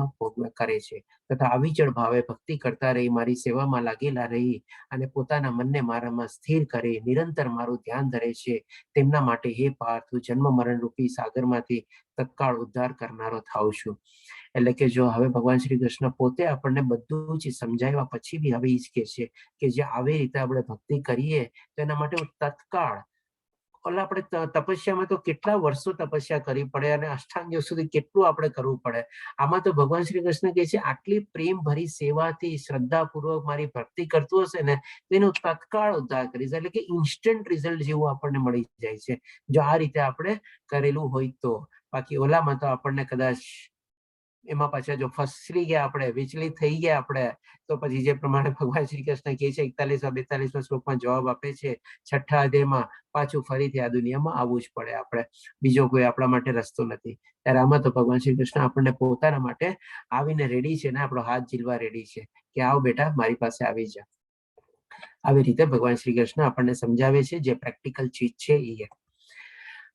કરે છે તથા અવિચળ ભાવે ભક્તિ કરતા રહી મારી સેવામાં લાગેલા રહી અને પોતાના મનને મારામાં સ્થિર કરે, નિરંતર મારું ધ્યાન ધરે છે, તેમના માટે હે પાર્થ, હું જન્મ મરણ રૂપી સાગરમાંથી તત્કાળ ઉદ્ધાર કરનારો થાઉં છું. એટલે કે જો હવે ભગવાન શ્રી કૃષ્ણ પોતે આપણને બધું જ સમજાવ્યા પછી બી હવે એ જ કહે છે કે જે આવી રીતે આપણે ભક્તિ કરીએ તો એના માટે તત્કાળ, ઓલા આપણે તપસ્યામાં તો કેટલા વર્ષો તપસ્યા કરવી પડે અને અષ્ટાંગ યોગ સુધી કેટલું આપણે કરવું પડે. આમાં તો ભગવાન શ્રી કૃષ્ણ કહે છે આટલી પ્રેમ ભરી સેવાથી શ્રદ્ધાપૂર્વક મારી ભક્તિ કરતું હશે ને તેનું તત્કાળ ઉદ્ધાર કરીશ. એટલે કે ઇન્સ્ટન્ટ રિઝલ્ટ જેવું આપણને મળી જાય છે જો આ રીતે આપણે કરેલું હોય તો. બાકી ઓલામાં તો આપણને કદાચ એમાં પાછા જો ફસરી ગયા, આપણે વિચલિત થઈ ગયા આપણે, તો પછી જે પ્રમાણે ભગવાન શ્રી કૃષ્ણ કહે છે 41-42 શ્લોકમાં જવાબ આપે છે 6ઠ્ઠા અધ્યાયમાં, પાછું ફરીથી આ દુનિયામાં આવવું જ પડે. આપણે બીજો કોઈ આપણા માટે રસ્તો નથી. ત્યારે આમાં તો ભગવાન શ્રી કૃષ્ણ આપણને પોતાના માટે આવીને રેડી છે ને આપણો હાથ ઝીલવા રેડી છે કે આવ બેટા મારી પાસે આવી જા. આવી રીતે ભગવાન શ્રી કૃષ્ણ આપણને સમજાવે છે જે પ્રેક્ટિકલ ચીજ છે એ.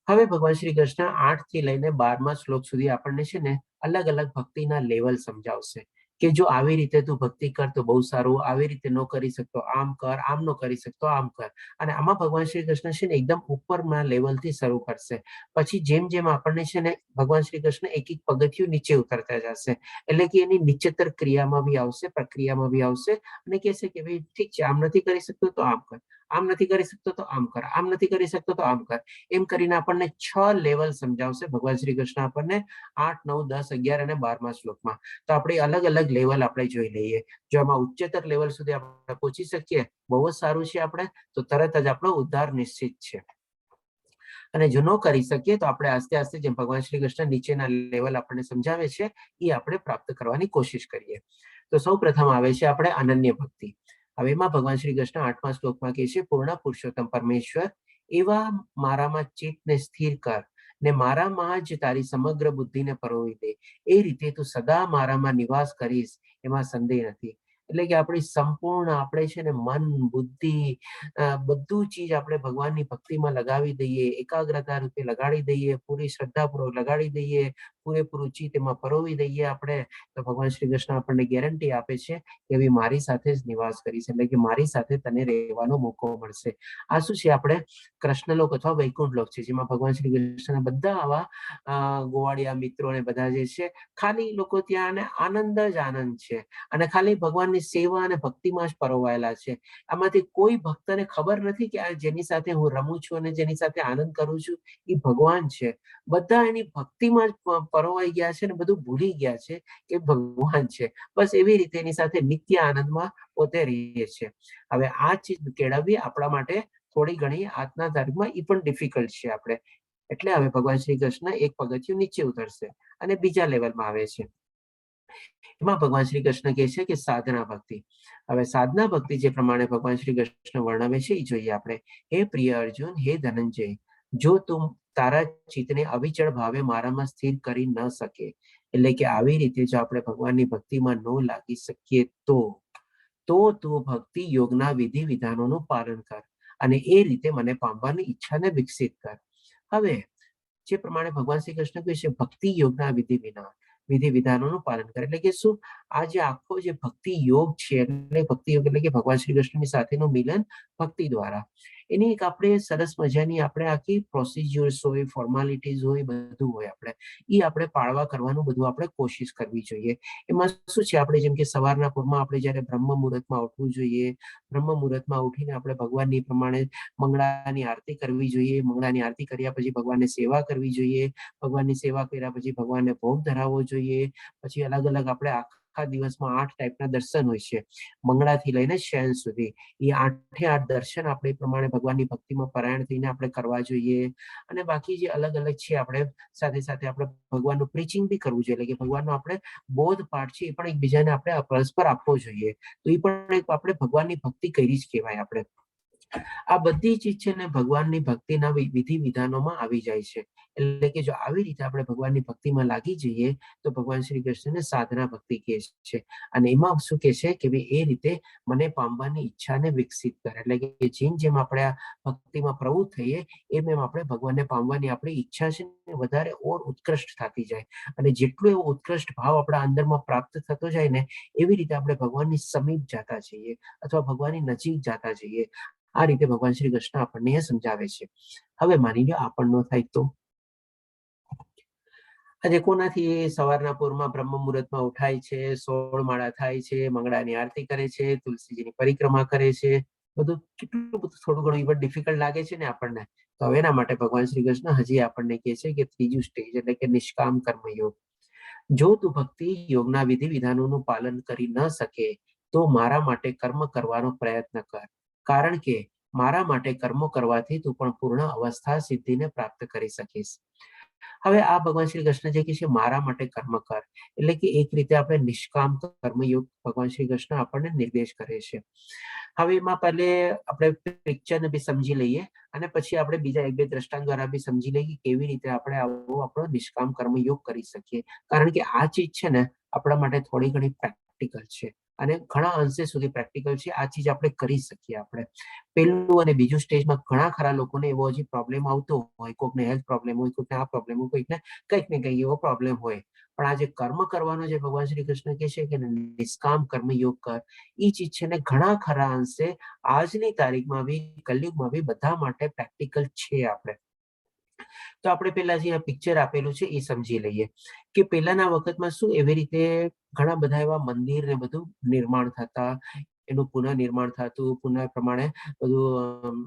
હવે ભગવાન શ્રી કૃષ્ણ 8 થી લઈને 12મા શ્લોક સુધી આપણને છે ને અલગ અલગ ભક્તિના લેવલ સમજાવશે કે જો આવી રીતે તું ભક્તિ કર તો બહુ સારું, આવી રીતે ન કરી શકતો આમ કર, આમ ન કરી શકતો આમ કર. અને આમાં ભગવાન શ્રી કૃષ્ણ છે ને એકદમ ઉપરના લેવલથી શરૂ કરશે. પછી જેમ જેમ આપણને છે ને ભગવાન શ્રી કૃષ્ણ એક એક પગથિયું નીચે ઉતરતા જશે. એટલે કે એની નીચેતર ક્રિયામાં બી આવશે, પ્રક્રિયામાં બી આવશે અને કહેશે કે ભાઈ ઠીક છે, આમ નથી કરી શકતો તો આમ કર, આમ નથી કરી શકતો તો આમ કર, આમ નથી કરી શકતો તો આમ કર. એમ કરીને આપણને 6 લેવલ સમજાવશે ભગવાન શ્રી કૃષ્ણ આપણને 8, 9, 10, 11 અને 12મા શ્લોકમાં. તો આપણે અલગ અલગ લેવલ આપણે જોઈ લઈએ. જો આમાં ઉચ્ચતર લેવલ સુધી આપણે પહોંચી શકીએ બહુ જ સારું છે. આપણે તો તરત જ આપણો ઉદ્ધાર નિશ્ચિત છે. અને જો ન કરી શકીએ તો આપણે આસ્તે આસ્તે જેમ ભગવાન શ્રી કૃષ્ણ નીચેના લેવલ આપણને સમજાવે છે એ આપણે પ્રાપ્ત કરવાની કોશિશ કરીએ. તો સૌ પ્રથમ આવે છે આપણે અનન્ય ભક્તિ. હવે એમાં ભગવાન શ્રી કૃષ્ણ 8મા શ્લોકમાં કહે છે, પૂર્ણ પુરુષોત્તમ પરમેશ્વર, એવા મારામાં ચિત્તને સ્થિર કર ને મારામાં જ તારી સમગ્ર બુદ્ધિને પરોવી દે. એ રીતે તું સદા મારામાં નિવાસ કરીશ એમાં સંદેહ નથી. એટલે કે આપણી સંપૂર્ણ આપણે છે ને મન, બુદ્ધિ, બધું ચીજ આપણે ભગવાનની ભક્તિમાં લગાવી દઈએ, એકાગ્રતા રૂપે લગાડી દઈએ, પૂરી શ્રદ્ધાપૂર્વક લગાડી દઈએ, પૂરેપૂરું ચિત્ત એમાં પરોવી દઈએ આપણે, તો ભગવાન શ્રી કૃષ્ણ આપણને ગેરંટી આપે છે કે હવે મારી સાથે જ નિવાસ કરીશ, એટલે કે મારી સાથે તને રહેવાનો મોકો મળશે. આ શું છે? આપણે કૃષ્ણલોક અથવા વૈકુંઠ લોક છે, જેમાં ભગવાન શ્રી કૃષ્ણના બધા આવા ગોવાળિયા મિત્રો ને બધા જે છે, ખાલી લોકો ત્યાં આનંદ જ આનંદ છે, અને ખાલી ભગવાનની સેવા અને ભક્તિમાં જ પરોવાયેલા છે. આમાંથી કોઈ ભક્તને ખબર નથી કે આ જેની સાથે હું રમું છું અને જેની સાથે આનંદ કરું છું એ ભગવાન છે. બધા એની ભક્તિમાં જ પરોવાઈ ગયા છે ને બધું ભૂલી ગયા છે કે ભગવાન છે. બસ એવી રીતે એની સાથે નિત્ય આનંદમાં પોતે રહીએ છે. હવે આ ચીજ કેળવવી આપણા માટે થોડી ઘણી આજના તારીખમાં એ પણ ડિફિકલ્ટ છે આપણે. એટલે હવે ભગવાન શ્રી કૃષ્ણ એક પગથિયું નીચે ઉતરશે અને બીજા લેવલમાં આવે છે. એમાં ભગવાન શ્રી કૃષ્ણ કહે છે કે સાધના ભક્તિ. હવે સાધના ભક્તિ જે પ્રમાણે ભગવાન શ્રી કૃષ્ણ વર્ણવે છે એ જોઈએ આપણે. હે પ્રિય અર્જુન, હે ધનંજય, જો તું તારા ચિત્તને અવિચળ ભાવે મારામાં સ્થિર કરી ન શકે, એટલે કે આવી રીતે જો આપણે ભગવાનની ભક્તિમાં ન લાગી શકીએ તો તું ભક્તિ યોગના વિધિ વિધાનોનું પાલન કર અને એ રીતે મને પામવાની ઈચ્છાને વિકસિત કર. હવે જે પ્રમાણે ભગવાન શ્રી કૃષ્ણ કહે છે ભક્તિ યોગના વિધિ વિધાનોનું પાલન કરે, એટલે કે શું? આ જે આખો જે ભક્તિ યોગ છે, એટલે ભક્તિ યોગ એટલે કે ભગવાન શ્રી કૃષ્ણની સાથેનું મિલન ભક્તિ દ્વારા, એની એક આપણે સરસ મજાની આપણે આખી પ્રોસિજર્સ હોય, ફોર્માલિટીઝ હોય, બધું હોય, આપણે પાળવા કરવાનું બધું આપણે કોશિશ કરવી જોઈએ. એમાં શું છે? આપણે જેમ કે સવારના પૂરમાં આપણે જયારે બ્રહ્મ મુહૂર્તમાં ઉઠવું જોઈએ, બ્રહ્મ મુહૂર્તમાં ઉઠીને આપણે ભગવાનની પ્રમાણે મંગળાની આરતી કરવી જોઈએ, મંગળાની આરતી કર્યા પછી ભગવાનની સેવા કરવી જોઈએ, ભગવાનની સેવા કર્યા પછી ભગવાનને ભોગ ધરાવવો જોઈએ. પછી અલગ અલગ આપણે આખા દિવસમાં 8 ટાઈપના દર્શન હોય છે, મંગળાથી લઈને શયન સુધી. એ 8 દર્શન આપણે પ્રમાણે ભગવાનની ભક્તિમાં પરાયણ થઈને આપણે કરવા જોઈએ. અને બાકી જે અલગ અલગ છે આપણે સાથે સાથે આપણે ભગવાનનું પ્રીચિંગ બી કરવું જોઈએ, એટલે કે ભગવાનનો આપણે બોધ પાઠ છે એ પણ એકબીજાને આપણે પરસ્પર આપવો જોઈએ. તો એ પણ એક આપણે ભગવાનની ભક્તિ કરી જ કહેવાય. આપણે આ બધી ચીજ છે ને ભગવાનની ભક્તિના વિધિ વિધાનોમાં આવી જાય છે. એટલે કે જો આવી રીતે આપણે ભગવાનની ભક્તિમાં લાગી જઈએ તો ભગવાન શ્રી કૃષ્ણને સાધના ભક્તિ કહે છે. અને એમાં શું કહે છે કે ભાઈ એ રીતે મને પામવાની ઈચ્છાને વિકસિત કરે, એટલે કે જેમ જેમ આપણે આ ભક્તિમાં પ્રવૃત્ત થઈએ એમ એમ આપણે ભગવાનને પામવાની આપણી ઈચ્છા છે ને વધારે ઓર ઉત્કૃષ્ટ થતી જાય. અને જેટલો એવો ઉત્કૃષ્ટ ભાવ આપણા અંદરમાં પ્રાપ્ત થતો જાય ને એવી રીતે આપણે ભગવાનની સમીપ જતા જઈએ અથવા ભગવાનની નજીક જતા જઈએ. આ રીતે ભગવાન શ્રી કૃષ્ણ આપણને સમજાવે છે. હવે માની લો આપણ ન થાય તો આજે કોનાથી સવારના પૂરમાં બ્રહ્મ મુહૂર્તમાં ઉઠાય છે, 16 માળા થાય છે, મંગળાની આરતી કરે છે, તુલસીજીની પરિક્રમા કરે છે, બધું કેટલું બધું થોડું ઘણું ઇવન ડિફિકલ્ટ લાગે છે ને આપણને. તો હવે એના માટે ભગવાન શ્રી કૃષ્ણ હજી આપણને કહે છે કે ત્રીજું સ્ટેજ એટલે કે નિષ્કામ કર્મયોગ. જો તું ભક્તિ યોગના વિધિ વિધાનોનું પાલન કરી ન શકે તો મારા માટે કર્મ કરવાનો પ્રયત્ન કર, કારણ કે મારા માટે કર્મો કરવાથી તું પણ પૂર્ણ અવસ્થા સિદ્ધિને પ્રાપ્ત કરી શકીશ. હવે આ ભગવાન શ્રી કૃષ્ણ જે કહે છે મારા માટે કર્મ કર, એટલે કે એક રીતે આપણે નિષ્કામ કર્મયોગ ભગવાન શ્રી કૃષ્ણ આપણને નિર્દેશ કરે છે. હવે એમાં પહેલે આપણે પિક્ચરને બી સમજી લઈએ અને પછી આપણે બીજા 1-2 દ્રષ્ટાંત દ્વારા બી સમજી લઈએ કેવી રીતે આપણે આવો આપણો નિષ્કામ કર્મયોગ કરી શકીએ. કારણ કે આ ચીજ છે ને આપણા માટે થોડી ઘણી પ્રેક્ટિકલ છે અને ઘણા અંશે સુધી પ્રેક્ટિકલ છે. આ ચીજ આપણે કરી શકીએ. આપણે પહેલું અને બીજું સ્ટેજમાં ઘણા ખરા લોકોને એવો હજી પ્રોબ્લેમ આવતો હોય, કોઈકને હેલ્થ પ્રોબ્લેમ હોય, કોઈકને આ પ્રોબ્લેમ હોય, કોઈકને કંઈક ને કંઈક એવો પ્રોબ્લેમ હોય. પણ આ જે કર્મ કરવાનો જે ભગવાન શ્રી કૃષ્ણ કહે છે કે નિષ્કામ કર્મયોગ કર, એ ચીજ છે ને ઘણા ખરા અંશે આજની તારીખમાં બી કલયુગમાં બી બધા માટે પ્રેક્ટિકલ છે. તો આપણે પહેલા જે પિક્ચર આપેલું છે એ સમજી લઈએ કે પહેલાના વખતમાં શું એવી રીતે ઘણા બધા એવા મંદિર ને બધું નિર્માણ થતા, એનું પુનઃનિર્માણ થતું, પુનઃ પ્રમાણે બધું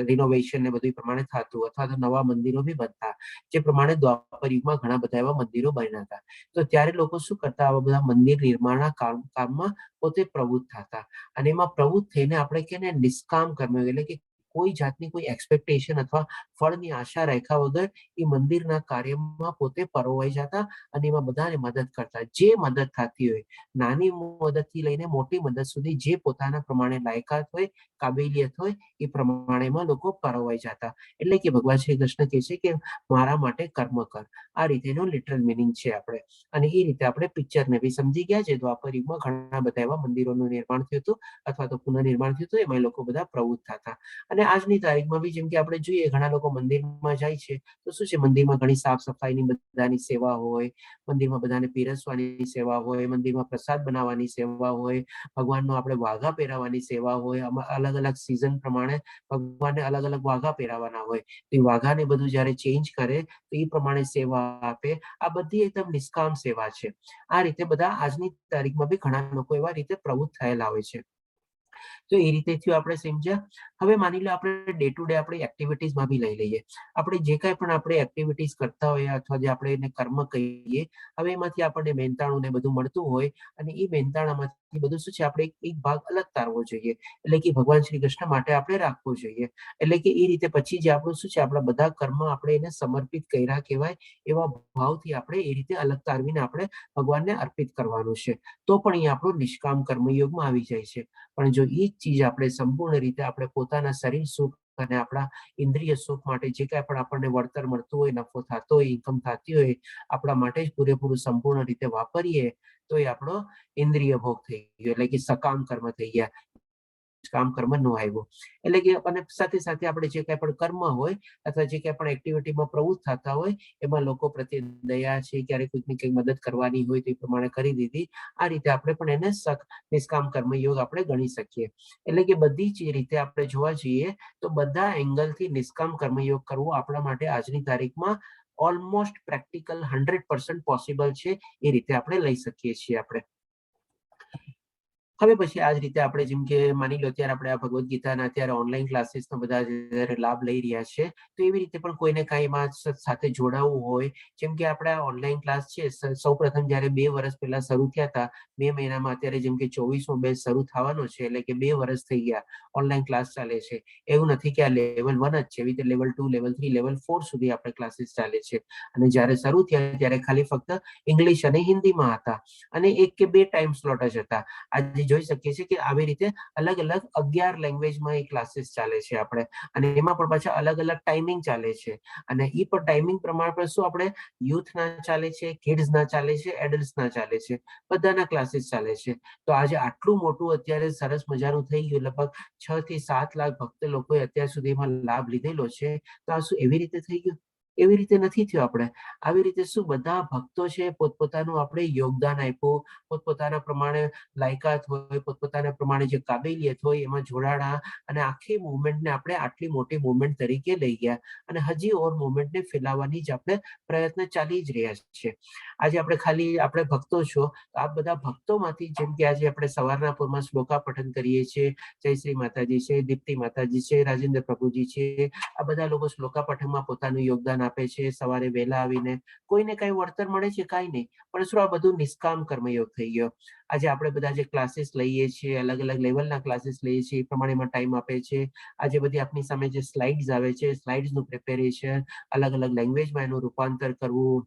રિનોવેશન ને બધું પ્રમાણે થતું, અથવા તો નવા મંદિરો બી બનતા. જે પ્રમાણે દ્વાપર યુગમાં ઘણા બધા એવા મંદિરો બન્યા હતા. તો ત્યારે લોકો શું કરતા, આવા બધા મંદિર નિર્માણના કામમાં પોતે પ્રવૃત્ત થતા અને એમાં પ્રવૃત્ત થઈને આપણે કે નિષ્કામ કર્મ એટલે કે કોઈ જાતની કોઈ એક્સપેક્ટેશન અથવા ફળની આશા રાખ્યા વગર એ મંદિરના કાર્યમાં પોતે પરોવાઈ જતા અને એમાં બધાને મદદ કરતા. જે મદદ થતી હોય, નાની મદદથી લઈને મોટી મદદ સુધી, જે પોતાના પ્રમાણે લાયકાત હોય, કાબેલિયત હોય એ પ્રમાણેમાં લોકો પરોવાઈ જતા. એટલે કે ભગવાન શ્રી કૃષ્ણ કહે છે કે મારા માટે કર્મ કર. આ રીતેનો લિટરલ મિનિંગ છે આપણે. અને એ રીતે આપણે પિક્ચરને બી સમજી ગયા છે. દ્વાપર યુગમાં ઘણા બધા એવા મંદિરોનું નિર્માણ થયું હતું અથવા તો પુનઃનિર્માણ થયું હતું, એમાં લોકો બધા પ્રવૃત્ત થતા. અને આજની તારીખમાં બી જેમ કે આપણે જોઈએ, ઘણા લોકો મંદિરમાં જાય છે તો શું છે, મંદિરમાં ઘણી સાફ સફાઈની બધાની સેવા હોય, મંદિરમાં બધાને પીરસવાની સેવા હોય, મંદિરમાં પ્રસાદ બનાવવાની સેવા હોય, ભગવાનનો આપણે વાઘા પહેરાવવાની સેવા હોય. અલગ અલગ સિઝન પ્રમાણે ભગવાનને અલગ અલગ વાઘા પહેરાવાના હોય, તો એ વાઘાને બધું જયારે ચેન્જ કરે તો એ પ્રમાણે સેવા આપે. આ બધી એકદમ નિષ્કામ સેવા છે. આ રીતે બધા આજની તારીખમાં બી ઘણા લોકો એવા રીતે પ્રવૃત્ત થયેલા હોય છે. તો એ રીતે થયું, આપણે સમજ્યા. હવે માની લો આપણે ડે ટુ ડે આપણી એક્ટિવિટીઝમાં બી લઈ લઈએ. આપણે જે કાંઈ પણ આપણે એક્ટિવિટીઝ કરતા હોઈએ અથવા જે આપણે એને કર્મ કહીએ, હવે એમાંથી આપણને મહેનતાણું ને બધું મળતું હોય અને એ મહેનતાણામાંથી બધું શું છે, આપણે એક ભાગ અલગ તારવો જોઈએ. એટલે કે ભગવાન શ્રી કૃષ્ણ માટે આપણે રાખવું જોઈએ. એટલે કે એ રીતે પછી જે આપણું શું છે, આપણા બધા કર્મ આપણે એને સમર્પિત કર્યા કહેવાય, એવા ભાવથી આપણે એ રીતે અલગ તારવીને આપણે ભગવાનને અર્પિત કરવાનું છે. તો પણ એ આપણું નિષ્કામ કર્મયોગમાં આવી જાય છે. પણ જો એ જ ચીજ આપણે સંપૂર્ણ રીતે આપણે પોતાના શરીર સુખ અને આપણા ઇન્દ્રિય સુખ માટે જે કાંઈ પણ આપણને વળતર મળતું હોય, નફો થતો હોય, ઇન્કમ થતી હોય, આપણા માટે જ પૂરેપૂરું સંપૂર્ણ રીતે વાપરીએ તો એ આપણો ઇન્દ્રિય ભોગ થઈ ગયો. એટલે કે સકામ કર્મ થઈ ગયા, કામ કર્મ નો આવ્યો. એટલે કે અને સાથે સાથે આપણે જે કાંઈ પણ કર્મ હોય અથવા જે કાંઈ પણ એક્ટિવિટીમાં પ્રવૃત્ત થતા હોય, એમાં લોકો પ્રત્યે દયા છે, ક્યારેક કોઈકની કંઈ મદદ કરવાની હોય તો એ પ્રમાણે કરી દીધી. આ રીતે આપણે પણ એને નિષ્કામ કર્મયોગ આપણે ગણી શકીએ. એટલે કે બધી જ રીતે આપણે જોવા જઈએ તો બધા એંગલથી નિષ્કામ કર્મયોગ કરવો આપણા માટે આજની તારીખમાં ઓલમોસ્ટ પ્રેક્ટિકલ 100% પોસિબલ છે. એ રીતે આપણે લઈ શકીએ છીએ આપણે. હવે પછી આ જ રીતે આપણે જેમ કે માની લો અત્યારે આપણે આ ભગવદ્ ગીતાના અત્યારે ઓનલાઈન ક્લાસીસનો બધા જ્યારે લાભ લઈ રહ્યા છે, તો એવી રીતે પણ કોઈને કાંઈ એમાં સાથે જોડાવવું હોય, જેમ કે આપણે આ ઓનલાઈન ક્લાસ છે, સૌપ્રથમ જ્યારે 2 વર્ષ પહેલા શરૂ થયા હતા, મે મહિનામાં અત્યારે જેમ કે 24મો બેચ શરૂ થવાનો છે, એટલે કે 2 વર્ષ થઈ ગયા ઓનલાઈન ક્લાસ ચાલે છે. એવું નથી કે આ લેવલ 1 જ છે, એવી રીતે લેવલ 2, લેવલ 3, લેવલ 4 સુધી આપણે ક્લાસીસ ચાલે છે. અને જ્યારે શરૂ થયા ત્યારે ખાલી ફક્ત ઇંગ્લિશ અને હિન્દીમાં હતા અને 1 કે 2 ટાઈમ સ્લોટ જ હતા. આજે જોઈ શકીએ છીએ કે આવી રીતે અલગ અલગ 11 લેંગ્વેજમાં એ ક્લાસીસ ચાલે છે આપણે. અને એમાં પણ પાછા અલગ અલગ ટાઈમિંગ ચાલે છે. અને એ પણ ટાઈમિંગ પ્રમાણે પણ શું આપણે યુથના ચાલે છે, કિડ્સના ચાલે છે, એડલ્ટ્સના ચાલે છે, બધાના ક્લાસીસ ચાલે છે. તો આજે આટલું મોટું અત્યારે સરસ મજાનું થઈ ગયું, લગભગ 6 થી 7 લાખ ભક્ત લોકોએ અત્યાર સુધીમાં લાભ લીધેલો છે. તો આ શું એવી રીતે થઈ ગયું? એવી રીતે નથી થયું. આપણે આવી રીતે શું બધા ભક્તો છે પોતપોતાનું આપણે યોગદાન આપ્યું, પોતપોતાના પ્રમાણે લાયકાત હોય, પોતપોતાના પ્રમાણે જે કાબેલિયત હોય એમાં જોડાણા અને આખી મુવમેન્ટને આપણે આટલી મોટી મુવમેન્ટ તરીકે લઈ ગયા અને હજી ઓર મુવમેન્ટને ફેલાવવાની જ આપણે પ્રયત્ન ચાલી જ રહ્યા છે. આજે આપણે ખાલી આપણે ભક્તો છો, આ બધા ભક્તોમાંથી જેમ કે આજે આપણે સવારના પૂરમાં શ્લોકા પઠન કરીએ છીએ, જયશ્રી માતાજી છે, દીપ્તિ માતાજી છે, રાજેન્દ્ર પ્રભુજી છે, આ બધા લોકો શ્લોકા પઠનમાં પોતાનું યોગદાન આપે છે. સવારે વહેલા આવીને કોઈને કઈ વળતર મળે છે, કાંઈ નહીં, પણ શું આ બધું નિષ્કામ કર્મયોગ થઈ ગયો. આજે આપણે બધા જે ક્લાસીસ લઈએ છીએ, અલગ અલગ લેવલના ક્લાસીસ લઈએ છીએ, એ પ્રમાણેમાં ટાઈમ આપે છે. આજે બધી આપણી સામે જે સ્લાઇડ્સ આવે છે, સ્લાઇડ્સનું પ્રિપેરેશન, અલગ અલગ લેંગ્વેજમાં એનું રૂપાંતર કરવું,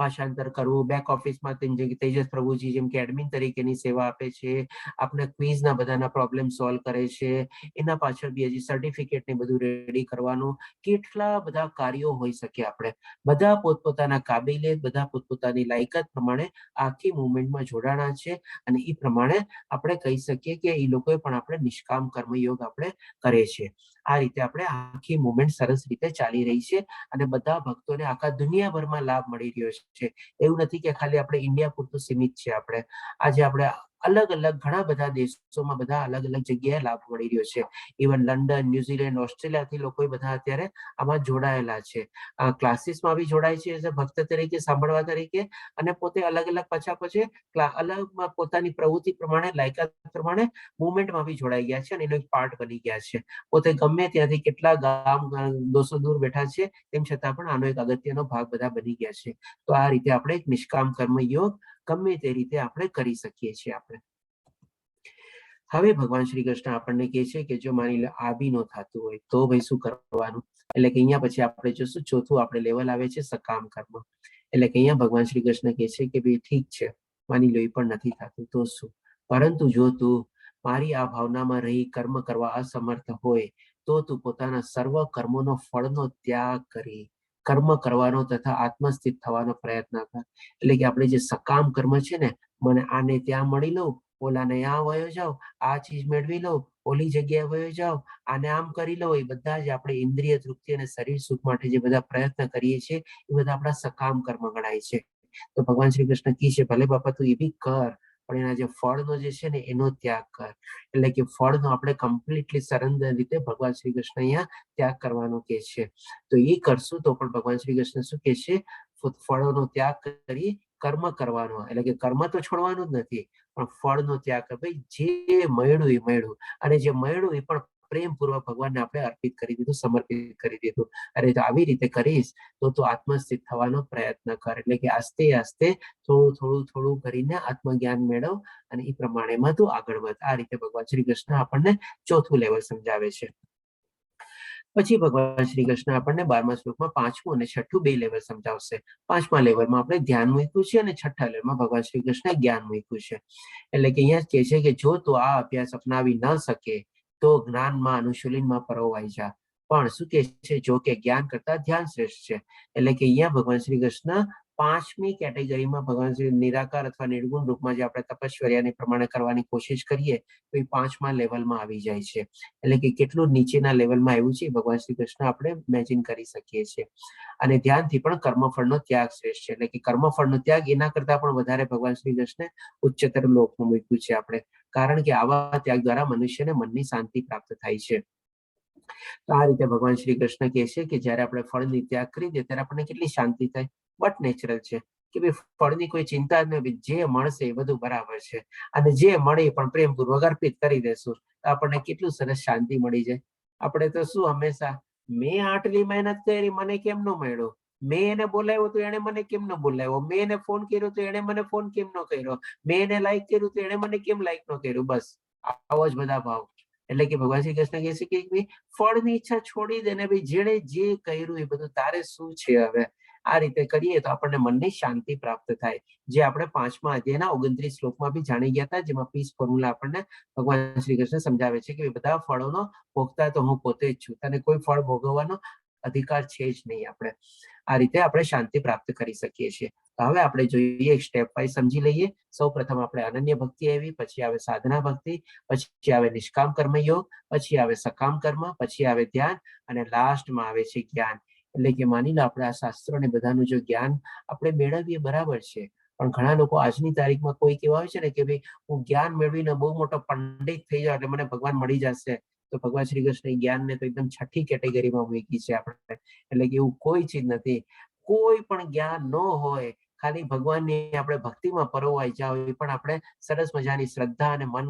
ભાષાંતર કરવું, બેક ઓફિસમાં તેજસ પ્રભુજી જેમ કે એડમિન તરીકેની સેવા આપે છે, આપણે ક્વિઝના બધાના પ્રોબ્લેમ સોલ્વ કરે છે. એના પાછળ બી હજી સર્ટિફિકેટ ને બધું રેડી કરવાનું, કેટલા બધા કાર્યો હોઈ શકે. આપણે બધા પોતપોતાના કાબિલિયત, બધા પોતપોતાની લાયકાત પ્રમાણે આખી મુવમેન્ટમાં જોડાણા છે. અને એ પ્રમાણે આપણે કહી શકીએ કે એ લોકોએ પણ આપણે નિષ્કામ કર્મયોગ આપણે કરે છે. આ રીતે આપણે આખી મુવમેન્ટ સરસ રીતે ચાલી રહી છે અને બધા ભક્તોને આખા દુનિયાભરમાં લાભ મળી રહ્યો છે. એવું નથી કે ખાલી આપણે ઇન્ડિયા પૂરતું સીમિત છે. આપણે આજે આપણે અલગ અલગ ઘણા બધા દેશોમાં બધા અલગ અલગ જગ્યાએ લાભ મળી રહ્યો છે. ઇવન લંડન, ન્યુઝીલેન્ડ, ઓસ્ટ્રેલિયાથી લોકો બધા અત્યારે આમાં જોડાયેલા છે. ક્લાસીસમાં બી જોડાય છે એઝ અ ભક્ત તરીકે, સાંભળવા તરીકે, અને પોતે અલગ અલગ પછી અલગ પોતાની પ્રવૃત્તિ પ્રમાણે, લાયકાત પ્રમાણે મુવમેન્ટમાં બી જોડાઈ ગયા છે અને એનો એક પાર્ટ બની ગયા છે. પોતે ગમે ત્યાંથી કેટલા ગામ 200 દૂર બેઠા છે, તેમ છતાં પણ આનો એક અગત્યનો ભાગ બધા બની ગયા છે. તો આ રીતે આપણે એક નિષ્કામ કર્મયોગ ગમે તે રીતે આપણે કરી શકીએ છીએ. આપણે હવે ભગવાન શ્રી કૃષ્ણ આપણને કહે છે કે જો માની લો આ બી ન થતું હોય તો ભાઈ શું કરવાનું? એટલે કે અહીંયા પછી આપણે જોશું ચોથું આપણે લેવલ આવે છે સકામ કર્મ. એટલે કે અહીંયા ભગવાન શ્રી કૃષ્ણ કહે છે કે ભાઈ ઠીક છે, માની લો એ પણ નથી થતું તો શું, પરંતુ જો તું મારી આ ભાવનામાં રહી કર્મ કરવા અસમર્થ હોય તો તું પોતાના સર્વ કર્મોનો ફળનો ત્યાગ કરી કર્મ કરવાનો તથા આત્મસ્થિત થવાનો પ્રયત્ન કર. એટલે કે આપણે જે સકામ કર્મ છે ને, મને આને ત્યાં મળી લઉં, ઓલાને આ વયો જાઓ, આ ચીજ મેળવી લો, ઓલી જગ્યાએ વયો જાઓ, આને આમ કરી લો, એ બધા જ આપણે ઇન્દ્રિય તૃપ્તિ અને શરીર સુખ માટે જે બધા પ્રયત્ન કરીએ છીએ એ બધા આપણા સકામ કર્મ ગણાય છે. તો ભગવાન શ્રી કૃષ્ણ કહે છે ભલે બાપા તું એ બી કર, પણ એના જે ફળનો જે છે ને એનો ત્યાગ કર. એટલે કે ફળનો આપણે કમ્પ્લીટલી સરેન્ડર રીતે ભગવાન શ્રી કૃષ્ણ અહીંયા ત્યાગ કરવાનો કહે છે. તો એ કરશું તો પણ ભગવાન શ્રી કૃષ્ણ શું કહે છે? ફળોનો ત્યાગ કરી કર્મ કરવાનો. એટલે કે કર્મ તો છોડવાનું જ નથી, પણ ફળનો ત્યાગ કર. ભાઈ જે મળ્યું એ મળ્યું, અને જે મળ્યું એ પણ પ્રેમપૂર્વક ભગવાનને આપણે અર્પિત કરી દીધું, સમર્પિત કરી દીધું. અરે તો આવી રીતે કરીશ તો તું આત્મસ્થિત થવાનો પ્રયત્ન કર. એટલે કે આસ્તે આસ્તે થોડું થોડું થોડું કરીને આત્મજ્ઞાન મેળવ અને એ પ્રમાણેમાં તું આગળ વધ. આ રીતે ભગવાન શ્રી કૃષ્ણ આપણને ચોથું લેવલ સમજાવે છે. પછી ભગવાન શ્રી કૃષ્ણ આપણને 12મા શ્લોકમાં પાંચમું અને છઠ્ઠું બે લેવલ સમજાવશે. 5મા લેવલમાં આપણે ધ્યાન મૂક્યું છે અને છઠ્ઠા લેવલમાં ભગવાન શ્રી કૃષ્ણ જ્ઞાન મૂક્યું છે. એટલે કે અહીંયા કહે છે કે જો તું આ અભ્યાસ અપનાવી ન શકે તો જ્ઞાનમાં અનુશીલનમાં પરોવાઈ જા. પણ શું કે છે? જો કે જ્ઞાન કરતા ધ્યાન શ્રેષ્ઠ છે. એટલે કે અહીંયા ભગવાન શ્રી કૃષ્ણ 5મી કેટેગરીમાં ભગવાન શ્રી નિરાકાર અથવા નિર્ગુણ રૂપમાં જે આપણે તપશ્ચર્યાની પ્રમાણે કરવાની કોશિશ કરીએ તો એ 5મા લેવલમાં આવી જાય છે. એટલે કે કેટલું નીચેના લેવલમાં આવ્યું છે ભગવાન શ્રી કૃષ્ણ આપણે ઇમેજિન કરી શકીએ છીએ. અને ધ્યાનથી પણ કર્મફળનો ત્યાગ શ્રેષ્ઠ છે. એટલે કે કર્મફળનો ત્યાગ એના કરતા પણ વધારે ભગવાન શ્રી કૃષ્ણ ઉચ્ચતર લોકમાં મૂક્યું છે આપણે, કારણ કે આવા ત્યાગ દ્વારા મનુષ્યને મનની શાંતિ પ્રાપ્ત થાય છે. તો આ રીતે ભગવાન શ્રી કૃષ્ણ કહે છે કે જયારે આપણે ફળની ત્યાગ કરી દે ત્યારે આપણને કેટલી શાંતિ થાય. બટ નેચરલ છે કે ભાઈ ફળની કોઈ ચિંતા જ નહીં, જે મળશે એ બધું બરાબર છે, અને જે મળે પણ પ્રેમપૂર્વક અર્પિત કરી દેશું તો આપણને કેટલું સરસ શાંતિ મળી જાય. આપણે તો શું હંમેશા મેં આટલી મહેનત કરી મને કેમ ન મળ્યો, મેં એને બોલાવ્યો તો એને મને કેમ ન બોલાવ્યો, મેં એને ફોન કર્યો તો એને મને ફોન કેમ ન કર્યો, મેં એને લાઈક કર્યું તો એને મને કેમ લાઈક ન કર્યું. બસ આવો જ બધા ભાવ. એટલે કે ભગવાન શ્રી કૃષ્ણ કહે છે કે ફળની ઈચ્છા છોડી દે ને ભાઈ, જેણે જે કર્યું એ બધું તારે શું છે. હવે આ રીતે કરીએ તો આપણને મનની શાંતિ પ્રાપ્ત થાય, જે આપણે 5મા અધ્યાયના 29 શ્લોકમાં બી જાણી ગયા હતા, જેમાં પીસ ફોર્મ્યુલા આપણને ભગવાન શ્રી કૃષ્ણ સમજાવે છે કે બધા ફળોનો ભોગતા તો હું પોતે જ છું, તને કોઈ ફળ ભોગવવાનો અધિકાર છે જ નહીં. આપણે આ રીતે આપણે શાંતિ પ્રાપ્ત કરી શકીએ છીએ. હવે આપણે જોઈએ સ્ટેપ વાઇઝ સમજી લઈએ. સૌ પ્રથમ આપણે અનન્ય ભક્તિ આવી, પછી આવે સાધના ભક્તિ, પછી આવે નિષ્કામ કર્મ યોગ, પછી આવે સકામ કર્મ, પછી આવે ધ્યાન, અને લાસ્ટમાં આવે છે જ્ઞાન. એટલે કે માની લો આપણે આ શાસ્ત્રો ને બધાનું જો જ્ઞાન આપણે મેળવીએ બરાબર છે, પણ ઘણા લોકો આજની તારીખમાં કોઈ કેવા હોય છે ને કે ભાઈ હું જ્ઞાન મેળવીને બહુ મોટો પંડિત થઈ જાઉં એટલે મને ભગવાન મળી જશે. તો ભગવાન શ્રી કૃષ્ણ જ્ઞાનને તો એકદમ છઠ્ઠી કેટેગરીમાં મૂકી છે આપણે. એટલે કે એવું કોઈ ચીજ નથી. કોઈ પણ જ્ઞાન ન હોય, ખાલી ભગવાનની આપણે ભક્તિમાં પરોવાઈ જાવ, એ પણ આપણે સરસ મજાની શ્રદ્ધા અને મન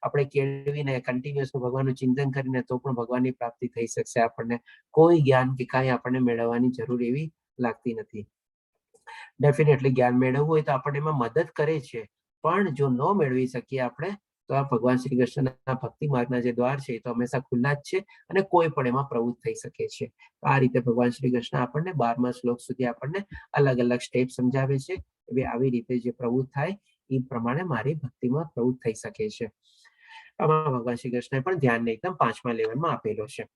આપણે કેળવીને કન્ટિન્યુઅસ ભગવાનનું ચિંતન કરીને તો પણ ભગવાનની પ્રાપ્તિ થઈ શકશે. આપણને કોઈ જ્ઞાન કે કાંઈ આપણને મેળવવાની જરૂર એવી લાગતી નથી. ડેફિનેટલી જ્ઞાન મેળવવું હોય તો આપણને એમાં મદદ કરે છે, પણ જો ન મેળવી શકીએ આપણે તો આ ભગવાન શ્રી કૃષ્ણના ભક્તિ માર્ગના જે દ્વાર છે એ તો હંમેશા ખુલ્લા જ છે, અને કોઈ પણ એમાં પ્રવૃત્ત થઈ શકે છે. આ રીતે ભગવાન શ્રી કૃષ્ણ આપણને 12મા શ્લોક સુધી આપણને અલગ અલગ સ્ટેપ સમજાવે છે કે આવી રીતે જે પ્રવૃત્ત થાય એ પ્રમાણે મારી ભક્તિમાં પ્રવૃત્ત થઈ શકે છે. આમાં ભગવાન શ્રી કૃષ્ણ પણ ધ્યાનને એકદમ 5મા લેવલમાં આપેલો છે.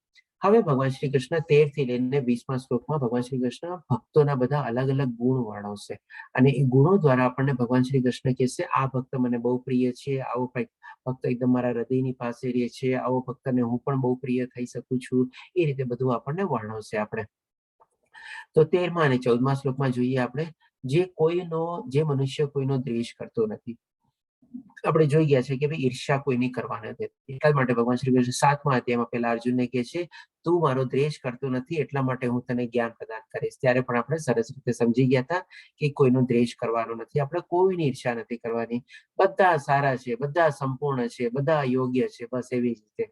હવે ભગવાન શ્રી કૃષ્ણ 13 થી લઈને 20મા શ્લોકમાં ભગવાન શ્રી કૃષ્ણ ભક્તોના બધા અલગ અલગ ગુણ વર્ણવશે, અને એ ગુણો દ્વારા આપણને ભગવાન શ્રી કૃષ્ણ કહેશે આ ભક્ત મને બહુ પ્રિય છે, આવો ભક્ત એકદમ મારા હૃદયની પાસે રહે છે, આવો ભક્તને હું પણ બહુ પ્રિય થઈ શકું છું. એ રીતે બધું આપણને વર્ણવશે. આપણે તો 13મા અને 14મા શ્લોકમાં જોઈએ આપણે જે મનુષ્ય કોઈનો દ્વેષ કરતો નથી. આપણે જોઈ ગયા છે કે ભાઈ ઈર્ષ્યા કોઈની કરવા નથી. એટલા માટે ભગવાન શ્રી કૃષ્ણ 7મા અધ્યાયમાં પેલા અર્જુનને કહે છે તું મારો દ્વેષ કરતો નથી એટલા માટે હું તને જ્ઞાન પ્રદાન કરીશ. ત્યારે પણ આપણે સરસ રીતે સમજી ગયા હતા કે કોઈનો દ્વેષ કરવાનો નથી, આપણે કોઈની ઈર્ષ્યા નથી કરવાની. બધા સારા છે, બધા સંપૂર્ણ છે, બધા યોગ્ય છે, બસ એવી જ રીતે.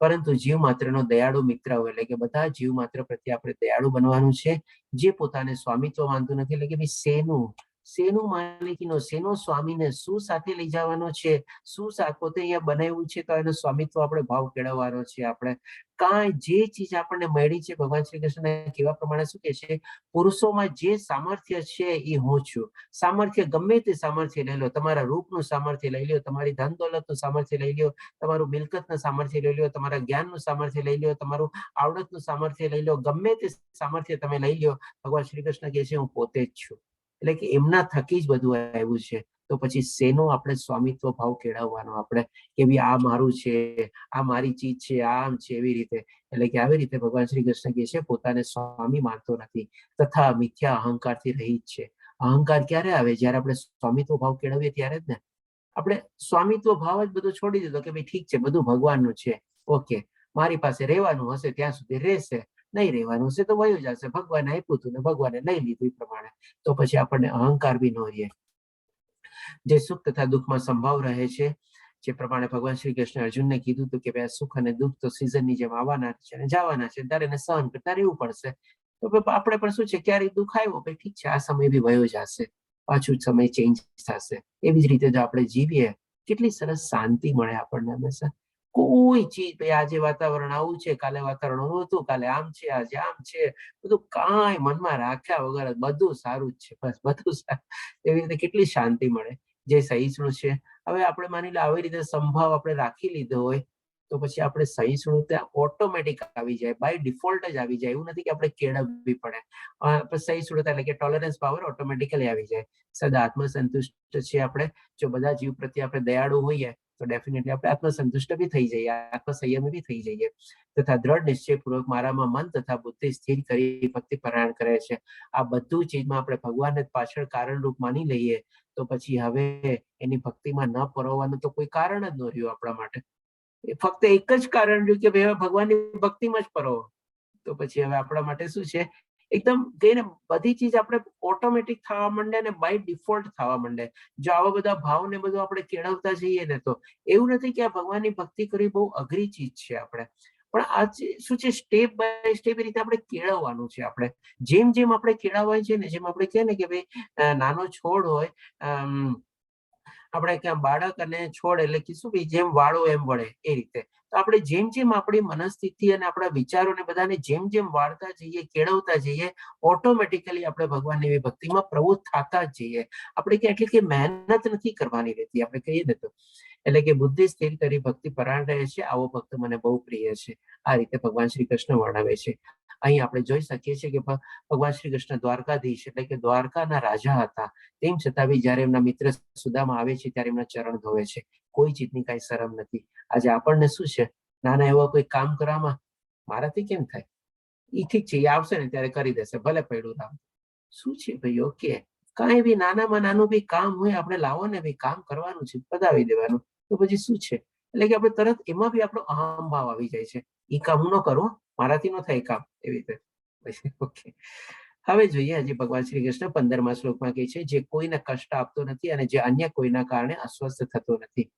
પરંતુ જીવ માત્રનો દયાળુ મિત્ર હોય, એટલે કે બધા જીવ માત્ર પ્રત્યે આપણે દયાળુ બનવાનું છે. જે પોતાને સ્વામિત્વ માનતું નથી, એટલે કે ભાઈ શેનું શેનું માલિકીનો, શેનો સ્વામીને, શું સાથે લઈ જવાનો છે, શું પોતે અહીંયા બનાવ્યું છે તો એનો સ્વામિત્વ આપણે ભાવ કેળવવાનો છે. આપણે કાંઈ જે ચીજ આપણને મળી છે, ભગવાન શ્રી કૃષ્ણ કેવા પ્રમાણે શું કે છે, પુરુષોમાં જે સામર્થ્ય છે એ હું છું. સામર્થ્ય ગમે તે સામર્થ્ય લઈ લો, તમારા રૂપનું સામર્થ્ય લઈ લો, તમારી ધન દોલતનું સામર્થ્ય લઈ લો, તમારું મિલકતનું સામર્થ્ય લઈ લો, તમારા જ્ઞાનનું સામર્થ્ય લઈ લો, તમારું આવડતનું સામર્થ્ય લઈ લો, ગમે તે સામર્થ્ય તમે લઈ લો, ભગવાન શ્રી કૃષ્ણ કહે છે હું પોતે જ છું. એટલે કે એમના થકી જ બધું આવ્યું છે. તો પછી શેનો આપણે સ્વામિત્વ ભાવ કેળવવાનો, આપણે કે ભાઈ આ મારું છે, આ મારી ચીજ છે, આમ છે, એવી રીતે. એટલે કે આવી રીતે ભગવાન શ્રી કૃષ્ણ કહે છે પોતાને સ્વામી માનતો નથી, તથા મિથ્યા અહંકારથી રહિત છે. અહંકાર ક્યારે આવે? જયારે આપણે સ્વામિત્વ ભાવ કેળવીએ ત્યારે જ ને. આપણે સ્વામિત્વ ભાવ જ બધું છોડી દીધો કે ભાઈ ઠીક છે બધું ભગવાનનું છે, ઓકે, મારી પાસે રહેવાનું હશે ત્યાં સુધી રહેશે, નહીં રહેવાનું હશે તો વયું જશે, ભગવાને આપ્યું હતું ને ભગવાને લઈ લીધું એ પ્રમાણે. તો પછી આપણને અહંકાર બી ન રહે. જે સુખ તથા દુઃખમાં સંભાવ રહે છે, જે પ્રમાણે ભગવાન શ્રી કૃષ્ણ અર્જુનને કીધું હતું કે ભાઈ સુખ અને દુઃખ તો સિઝનની જેમ આવવાના છે અને જવાના છે, ત્યારે એને સહન કરતા રહેવું પડશે. તો આપણે પણ શું છે, ક્યારેક દુઃખ આવ્યો ભાઈ ઠીક છે, આ સમય બી વયો જશે, પાછું સમય ચેન્જ થશે. એવી જ રીતે જો આપણે જીવીએ, કેટલી સરસ શાંતિ મળે આપણને હંમેશા. કોઈ ચીજ ભાઈ આજે વાતાવરણ આવું છે, કાલે વાતાવરણ હતું, કાલે આમ છે, આજે આમ છે, બધું કાંઈ મનમાં રાખ્યા વગર બધું સારું જ છે, બસ બધું સારું. એવી રીતે કેટલી શાંતિ મળે. જે સહિષ્ણુ છે, હવે આપણે માની લો આવી રીતે સંભાવ આપણે રાખી લીધો હોય તો પછી આપણે સહિષ્ણુતા ઓટોમેટિક આવી જાય, બાય ડિફોલ્ટ જ આવી જાય. એવું નથી કે આપણે કેળવવી પડે. સહિષ્ણુતા એટલે કે ટોલરન્સ પાવર ઓટોમેટિકલી આવી જાય. સદા આત્મસંતુષ્ટ છે આપણે. જો બધા જીવ પ્રત્યે આપણે દયાળુ હોઈએ તો ડેફિનેટલી આપણે આત્મસંતુષ્ટ બી થઈ જઈએ, આત્મસંયમી બી થઈ જઈએ. તથા દ્રઢ નિશ્ચયપૂર્વક મારામાં મન તથા બુદ્ધિ સ્થિર કરી ભક્તિ પરાયણ કરે છે. આ બધું ચીજમાં આપણે ભગવાનને પાછળ કારણરૂપ માની લઈએ તો પછી હવે એની ભક્તિમાં ન પરોવાનું તો કોઈ કારણ જ ન રહ્યું આપણા માટે. ફક્ત એક જ કારણ રહ્યું કે ભાઈ ભગવાનની ભક્તિમાં જ પરોવો. તો પછી હવે આપણા માટે શું છે, એકદમ કહીને બધી ચીજ આપણે ઓટોમેટિક થવા માંડે અને બાય ડિફોલ્ટ થવા માંડે. જો આવા બધા ભાવ ને બધું આપણે કેળવતા જઈએ ને તો એવું નથી કે આ ભગવાનની ભક્તિ કરવી બહુ અઘરી ચીજ છે આપણે, પણ આ શું છે, સ્ટેપ બાય સ્ટેપ એ રીતે આપણે કેળવવાનું છે. આપણે જેમ જેમ આપણે કેળવવાય છે ને, જેમ આપણે કહે ને કે ભાઈ નાનો છોડ હોય, આપણે ક્યાં બાળક અને છોડ એટલે કે શું ભાઈ જેમ વાળો એમ વળે, એ રીતે. તો આપણે જેમ જેમ આપણી મનસ્થિતિ અને આપણા વિચારોને બધાને જેમ જેમ વાળતા જઈએ, કેળવતા જઈએ, ઓટોમેટિકલી આપણે ભગવાનની ભક્તિમાં પ્રવૃત્ત થતા જ જઈએ. આપણે કે એટલી કે મહેનત નથી કરવાની રહેતી, આપણે કહીએ ને તો. એટલે કે બુદ્ધિ સ્થિર કરી ભક્તિ પરાયણ રહે છે, આવો ભક્ત મને બહુ પ્રિય છે. આ રીતે ભગવાન શ્રી કૃષ્ણ વર્ણવે છે. અહીં આપણે જોઈ શકીએ છીએ કે ભગવાન શ્રી કૃષ્ણ દ્વારકાધીશ એટલે કે દ્વારકાના રાજા હતા. તેમ છતાં બી જયારે એમના મિત્ર સુદામા આવે છે ત્યારે એમના ચરણ ધોવે છે. કોઈ ચીજની કાંઈ શરમ નથી. આજે આપણને શું છે, નાના એવા કોઈ કામ કરવામાં મારાથી કેમ થાય, એ ઠીક છે, એ આવશે ને ત્યારે કરી દેશે, ભલે પડ્યું રામ. શું છે ભાઈ, ઓકે, કાંઈ બી નાનામાં નાનું બી કામ હોય આપણે લાવો ને ભાઈ, કામ કરવાનું છે, પતાવી દેવાનું. તો પછી શું છે, એટલે કે આપણે તરત એમાં બી આપણો અહમ ભાવ આવી જાય છે. એ કામ હું ન કરું, મારાથી ન થાય કામ, એવી રીતે. ઓકે, હવે જોઈએ હજી ભગવાન શ્રી કૃષ્ણ 15મા શ્લોકમાં કહે છે, જે કોઈને કષ્ટ આપતો નથી અને જે અન્ય કોઈના કારણે અસ્વસ્થ થતો નથી.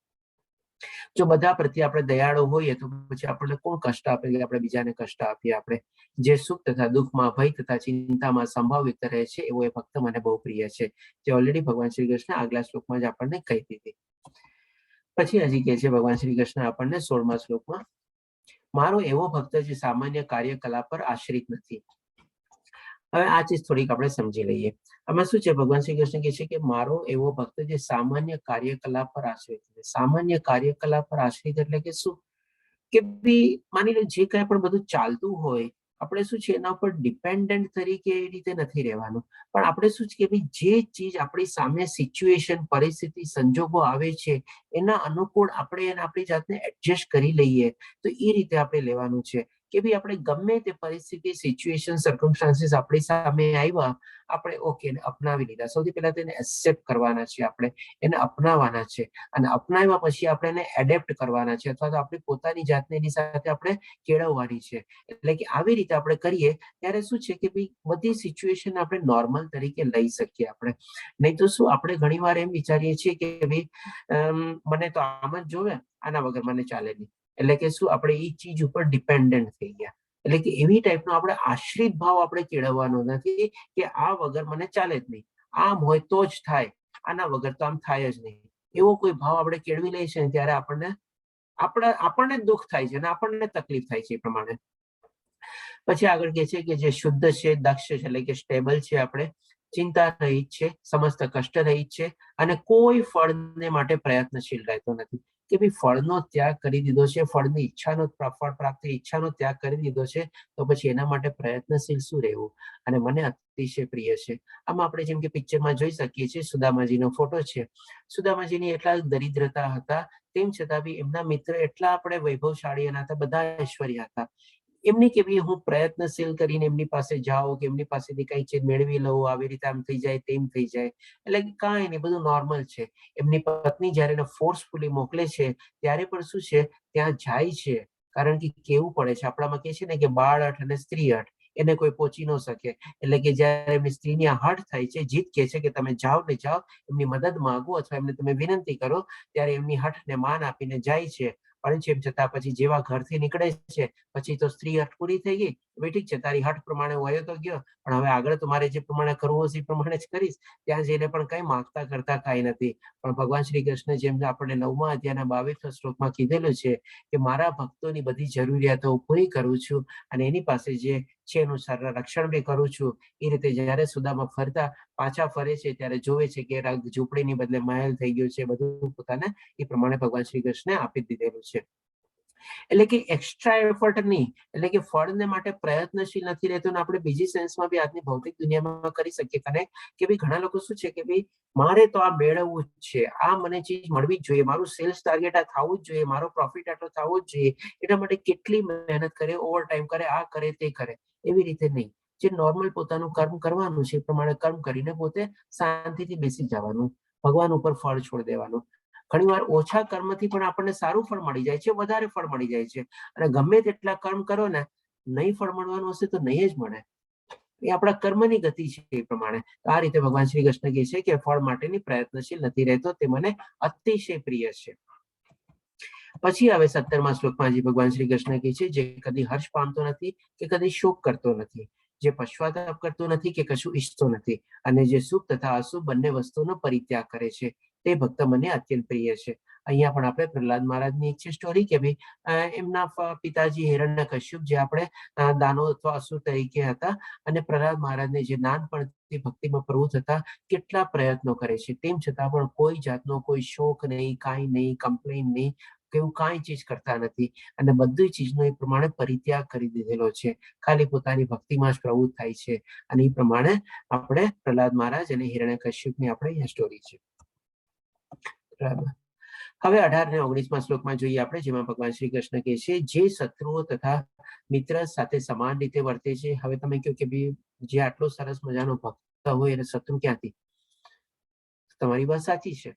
જો બધા પ્રત્યે આપણે દયાળુ હોઈએ તો પછી આપણને કોણ કષ્ટ આપે કે આપણે બીજાને કષ્ટ આપીએ. આપણે જે સુખ તથા દુઃખમાં, ભય તથા ચિંતામાં સંભાવિત રહે છે, એવો એ ભક્ત મને બહુ પ્રિય છે. જે ઓલરેડી ભગવાન શ્રી કૃષ્ણ આગલા શ્લોકમાં જ આપણને કહી દીધી. પછી હજી કહે છે ભગવાન શ્રી કૃષ્ણ આપણને 16મા શ્લોકમાં, મારો એવો ભક્ત જે સામાન્ય કાર્યકલાપ પર આશ્રિત નથી. હવે આ ચીજ થોડીક આપણે સમજી લઈએ. આમાં શું છે, ભગવાન શ્રી કૃષ્ણ કહે છે કે મારો એવો ભક્ત જે સામાન્ય કાર્યકલાપ પર આશ્રિત છે. સામાન્ય કાર્યકલાપ પર આશ્રિત એટલે કે શું, કે માની લો જે કઈ પણ બધું ચાલતું હોય, આપણે શું છે એના પર ડિપેન્ડન્ટ તરીકે એ રીતે નથી રહેવાનું. પણ આપણે શું છે કે ભાઈ જે ચીજ આપણી સામે સિચ્યુએશન, પરિસ્થિતિ, સંજોગો આવે છે એના અનુકૂળ આપણે એને આપણી જાતને એડજસ્ટ કરી લઈએ, તો એ રીતે આપણે લેવાનું છે. કે ભાઈ આપણે ગમે તે પરિસ્થિતિ, સિચ્યુએશન, સર્કમસ્ટાન્સીસ આપણી સામે આવ્યા, આપણે ઓકે અપનાવી લીધા. સૌથી પહેલા તેને એક્સેપ્ટ કરવાના છે, આપણે એને અપનાવવાના છે, અને અપનાવ્યા પછી આપણે એને એડેપ્ટ કરવાના છે, અથવા તો આપણી પોતાની જાતને એની સાથે આપણે કેળવવાની છે. એટલે કે આવી રીતે આપણે કરીએ ત્યારે શું છે કે ભાઈ બધી સિચ્યુએશન આપણે નોર્મલ તરીકે લઈ શકીએ. આપણે નહીં તો શું, આપણે ઘણીવાર એમ વિચારીએ છીએ કે ભાઈ મને તો આમ જ જોવે, આના વગર મને ચાલે નહીં. એટલે કે શું, આપણે એ ચીજ ઉપર ડિપેન્ડન્ટ થઈ ગયા. એટલે કે એવી ટાઈપનો આપણે આશ્રિત ભાવ આપણે કેળવવાનો નથી કે આ વગર મને ચાલે જ નહીં, આમ હોય તો જ થાય, આના વગર તો આમ થાય જ નહીં, એવો કોઈ ભાવ આપણે કેળવી લઈએ છીએ ત્યારે આપણને દુઃખ થાય છે અને આપણને તકલીફ થાય છે. એ પ્રમાણે પછી આગળ કહે છે કે જે શુદ્ધ છે, દક્ષ છે, એટલે કે સ્ટેબલ છે, આપણે ચિંતા રહિત છે, સમસ્ત કષ્ટ રહિત છે અને કોઈ ફળને માટે પ્રયત્નશીલ રહેતો નથી. કે ભાઈ ફળનો ત્યાગ કરી દીધો છે, ફળની ઈચ્છાનો ફળ પ્રાપ્તિ ઈચ્છાનો ત્યાગ કરી દીધો છે, તો પછી એના માટે પ્રયત્નશીલ શું રહેવું. અને મને અતિશય પ્રિય છે. આમાં આપણે જેમ કે પિક્ચરમાં જોઈ શકીએ છીએ, સુદામાજીનો ફોટો છે. સુદામાજીની એટલા દરિદ્રતા હતા, તેમ છતાં બી એમના મિત્ર એટલા આપણે વૈભવશાળી હતા, બધા ઐશ્વર્ય હતા. એમની કે ભાઈ હું પ્રયત્નશીલ કરીને એમની પાસે જાઉં કે એમની પાસેથી કઈ ચીજ મેળવી લઉં, આવી રીતે આમ થઈ જાય તેમ થઈ જાય, એટલે કાંઈ નહીં, બધું નોર્મલ છે. એમની પત્ની જયારે એને ફોર્સફુલી મોકલે છે ત્યારે પણ શું છે, ત્યાં જાય છે, કારણ કે કેવું પડે છે. આપણામાં કે છે ને કે બાળ હઠ અને સ્ત્રી હઠ એને કોઈ પહોંચી ન શકે. એટલે કે જયારે એમની સ્ત્રીની હઠ થાય છે, જીદ કે છે કે તમે જાઓ ને જાઓ, એમની મદદ માંગો અથવા એમને તમે વિનંતી કરો, ત્યારે એમની હઠને માન આપીને જાય છે. પણ છે છતાં પછી જેવા ઘરથી નીકળે છે પછી તો સ્ત્રી હઠ પૂરી થઈ ગઈ, ઠીક છે તારી હઠ પ્રમાણે વયો તો ગયો, પણ હવે આગળ તમારે જે પ્રમાણે કરવું હશે એ પ્રમાણે જ કરીશ. ત્યાં જઈને પણ કઈ માંગતા કરતા કાંઈ નથી. પણ ભગવાન શ્રી કૃષ્ણ જેમ આપણે 9મા અધ્યાયના 22મા શ્લોકમાં કીધેલું છે કે મારા ભક્તોની બધી જરૂરિયાતો હું પૂરી કરું છું અને એની પાસે જે છે એનું રક્ષણ બી કરું છું. એ રીતે જયારે સુદામા પાછા ફરે છે ત્યારે જોવે છે કે ઝૂંપડીની બદલે મહેલ થઈ ગયું છે, બધું પોતાને એ પ્રમાણે ભગવાન શ્રી કૃષ્ણે આપી દીધેલું છે. એટલે કે એક્સ્ટ્રા એફર્ટ નહીં, એટલે કે ફળને માટે પ્રયત્નશીલ નથી રહેતો. અને આપણે બીજી સેન્સમાં બી આજની ભૌતિક દુનિયામાં કરી શકીએ કનેક્ટ કે ભાઈ ઘણા લોકો શું છે કે ભાઈ મારે તો આ મેળવવું જ છે, આ મને ચીજ મળવી જ જોઈએ, મારું સેલ્સ ટાર્ગેટ આ થવું જ જોઈએ, મારો પ્રોફિટ આટલો થવો જ જોઈએ, એના માટે કેટલી મહેનત કરે, ઓવર ટાઈમ કરે, આ કરે તે કરે. એવી રીતે નહીં, જે નોર્મલ પોતાનું કર્મ કરવાનું છે એ પ્રમાણે કર્મ કરીને પોતે શાંતિથી બેસી જવાનું, ભગવાન ઉપર ફળ છોડી દેવાનું. ઘણી વાર ઓછા કર્મથી પણ આપણને સારું ફળ મળી જાય છે, વધારે ફળ મળી જાય છે. અને ગમે તેટલા કર્મ કરો ને, નહીં ફળ મળવાનું હશે તો નહીં જ મળે. એ આપણા કર્મની ગતિ છે. એ પ્રમાણે આ રીતે ભગવાન શ્રી કૃષ્ણ કહે છે કે ફળ માટેની પ્રયત્નશીલ નથી રહેતો, તે મને અતિશય પ્રિય છે. પછી હવે 17મા શ્લોકમાં ભગવાન શ્રી કૃષ્ણ કહે છે જે કદી હર્ષ પામતો નથી કે કદી શોક કરતો નથી, જે પશ્ચાતાપ કરતો નથી કે કશું ઈચ્છતો નથી, અને જે શુભ તથા અશુભ બંને વસ્તુનો પરિત્યાગ કરે છે, તે ભક્ત મને અત્યંત પ્રિય છે. અહીંયા પણ આપણે પ્રહલાદ મહારાજની એક છે સ્ટોરી કે ભાઈ એમના પિતાજી હિરણ્યકશ્યપ જે આપણે દાનો અથવા અસુર તરીકે હતા, અને પ્રહલાદ મહારાજને જે નાનપણથી ભક્તિમાં પ્રવૃત્ત હતા, કેટલા પ્રયત્નો કરે છે, તેમ છતાં પણ કોઈ જાતનો કોઈ શોક નહીં, કાંઈ નહીં, કમ્પ્લેન નહીં, કેવું કાંઈ ચીજ કરતા નથી. અને બધી ચીજનો એ પ્રમાણે પરિત્યાગ કરી દીધેલો છે, ખાલી પોતાની ભક્તિમાં જ પ્રવૃત્ત થાય છે. અને એ પ્રમાણે આપણે પ્રહલાદ મહારાજ અને હિરણ્યકશ્યપની આપણે અહીંયા સ્ટોરી છે. હવે 18 ને 19મા શ્લોકમાં જોઈએ આપણે, જેમાં ભગવાન શ્રી કૃષ્ણ કહે છે જે શત્રુઓ તથા મિત્ર સાથે સમાન રીતે વર્તે છે. હવે તમે કહો કે ભાઈ જે આટલો સરસ મજાનો ભક્ત હોય એને શત્રુ ક્યાંથી? તમારી વાત સાચી છે,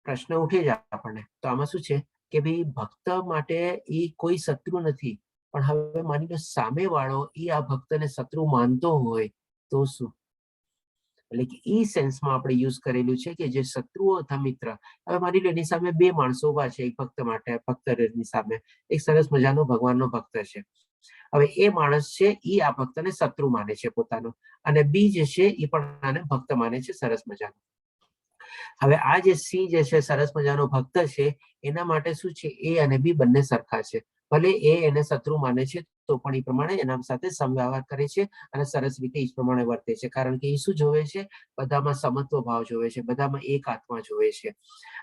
પ્રશ્ન ઉઠે જ આપણને. તો આમાં શું છે કે ભાઈ ભક્ત માટે એ કોઈ શત્રુ નથી, પણ હવે માની લો સામે વાળો એ આ ભક્તને શત્રુ માનતો હોય તો શું? એટલે કે એ સેન્સમાં આપણે યુઝ કરેલું છે કે જે શત્રુઓ અથવા મિત્ર. હવે માની લો એની સામે બે માણસો ઉભા છે, એક ભક્ત માટે, ભક્તની સામે એક સરસ મજાનો ભગવાનનો ભક્ત છે. હવે એ માણસ છે એ આ ભક્તને શત્રુ માને છે પોતાનો, અને બી જે છે એ પણ આને ભક્ત માને છે સરસ મજાનો. હવે આ જે સી જે છે સરસ મજાનો ભક્ત છે, એના માટે શું છે, એ અને બી બંને સરખા છે. ભલે એ એને શત્રુ માને છે તો પણ એ પ્રમાણે એના સાથે સમવ્યવહાર કરે છે અને સરસ રીતે એ પ્રમાણે વર્તે છે, કારણ કે એ શું જોવે છે, બધામાં સમત્વ ભાવ જોવે છે, બધામાં એક આત્મા જોવે છે.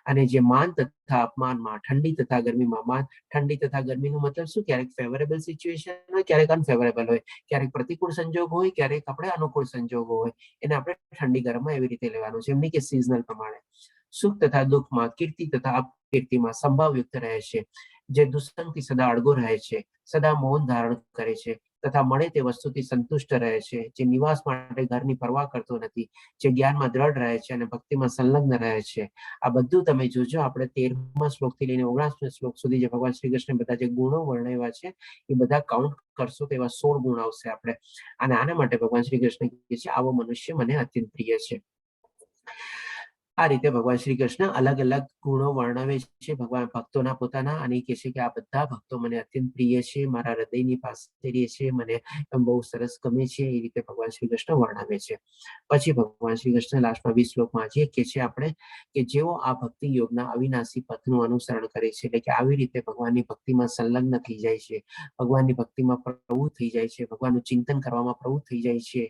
અને જે માન તથા અપમાનમાં, ઠંડી તથા ગરમીમાં, માન ઠંડી તથા ગરમીનો મતલબ શું, ક્યારેક ફેવરેબલ સિચ્યુએશન હોય, ક્યારેક અનફેવરેબલ હોય, ક્યારેક પ્રતિકૂળ સંજોગ હોય, ક્યારેક આપણે અનુકૂળ સંજોગો હોય, એને આપણે ઠંડી ગરમમાં એવી રીતે લેવાનું છે, એમની કે સિઝનલ પ્રમાણે. સુખ તથા દુઃખમાં, કીર્તિ તથા અપકીર્તિમાં સંભાવયુક્ત રહે છે, જે દુષ્સંગથી સદા અડગો રહે છે, સદા મૌન ધારણ કરે છે તથા મળે તે વસ્તુથી સંતુષ્ટ રહે છે, જે નિવાસ માટે ઘરની પરવા કરતો નથી, જે જ્ઞાનમાં દ્રઢ રહે છે અને ભક્તિમાં સંલગ્ન રહે છે. આ બધું તમે જોજો, આપણે 13મા શ્લોકથી લઈને 19મા શ્લોક સુધી જે ભગવાન શ્રી કૃષ્ણ બધા જે ગુણો વર્ણવ્યા છે એ બધા કાઉન્ટ કરશો તો એવા 16 ગુણ આવશે આપણે. અને આના માટે ભગવાન શ્રી કૃષ્ણ કહે છે આવો મનુષ્ય મને અત્યંત પ્રિય છે. આ રીતે ભગવાન શ્રી કૃષ્ણ અલગ અલગ ગુણો વર્ણવે છે ભગવાન ભક્તોના પોતાના, અને કહે છે કે આ બધા ભક્તો મને અત્યંત પ્રિય છે, મારા હૃદયની પાસે રહે છે, મને બહુ સરસ ગમે છે, એ રીતે ભગવાન શ્રી કૃષ્ણ વર્ણવે છે. પછી ભગવાન શ્રી કૃષ્ણ લાસ્ટમાં 20 શ્લોકમાં જે કહે છે આપણે કે જેઓ આ ભક્તિ યોગના અવિનાશી પથનું અનુસરણ કરે છે, એટલે કે આવી રીતે ભગવાનની ભક્તિમાં સંલગ્ન થઈ જાય છે, ભગવાનની ભક્તિમાં પ્રવૃત્ત થઈ જાય છે, ભગવાનનું ચિંતન કરવામાં પ્રવૃત્ત થઈ જાય છે,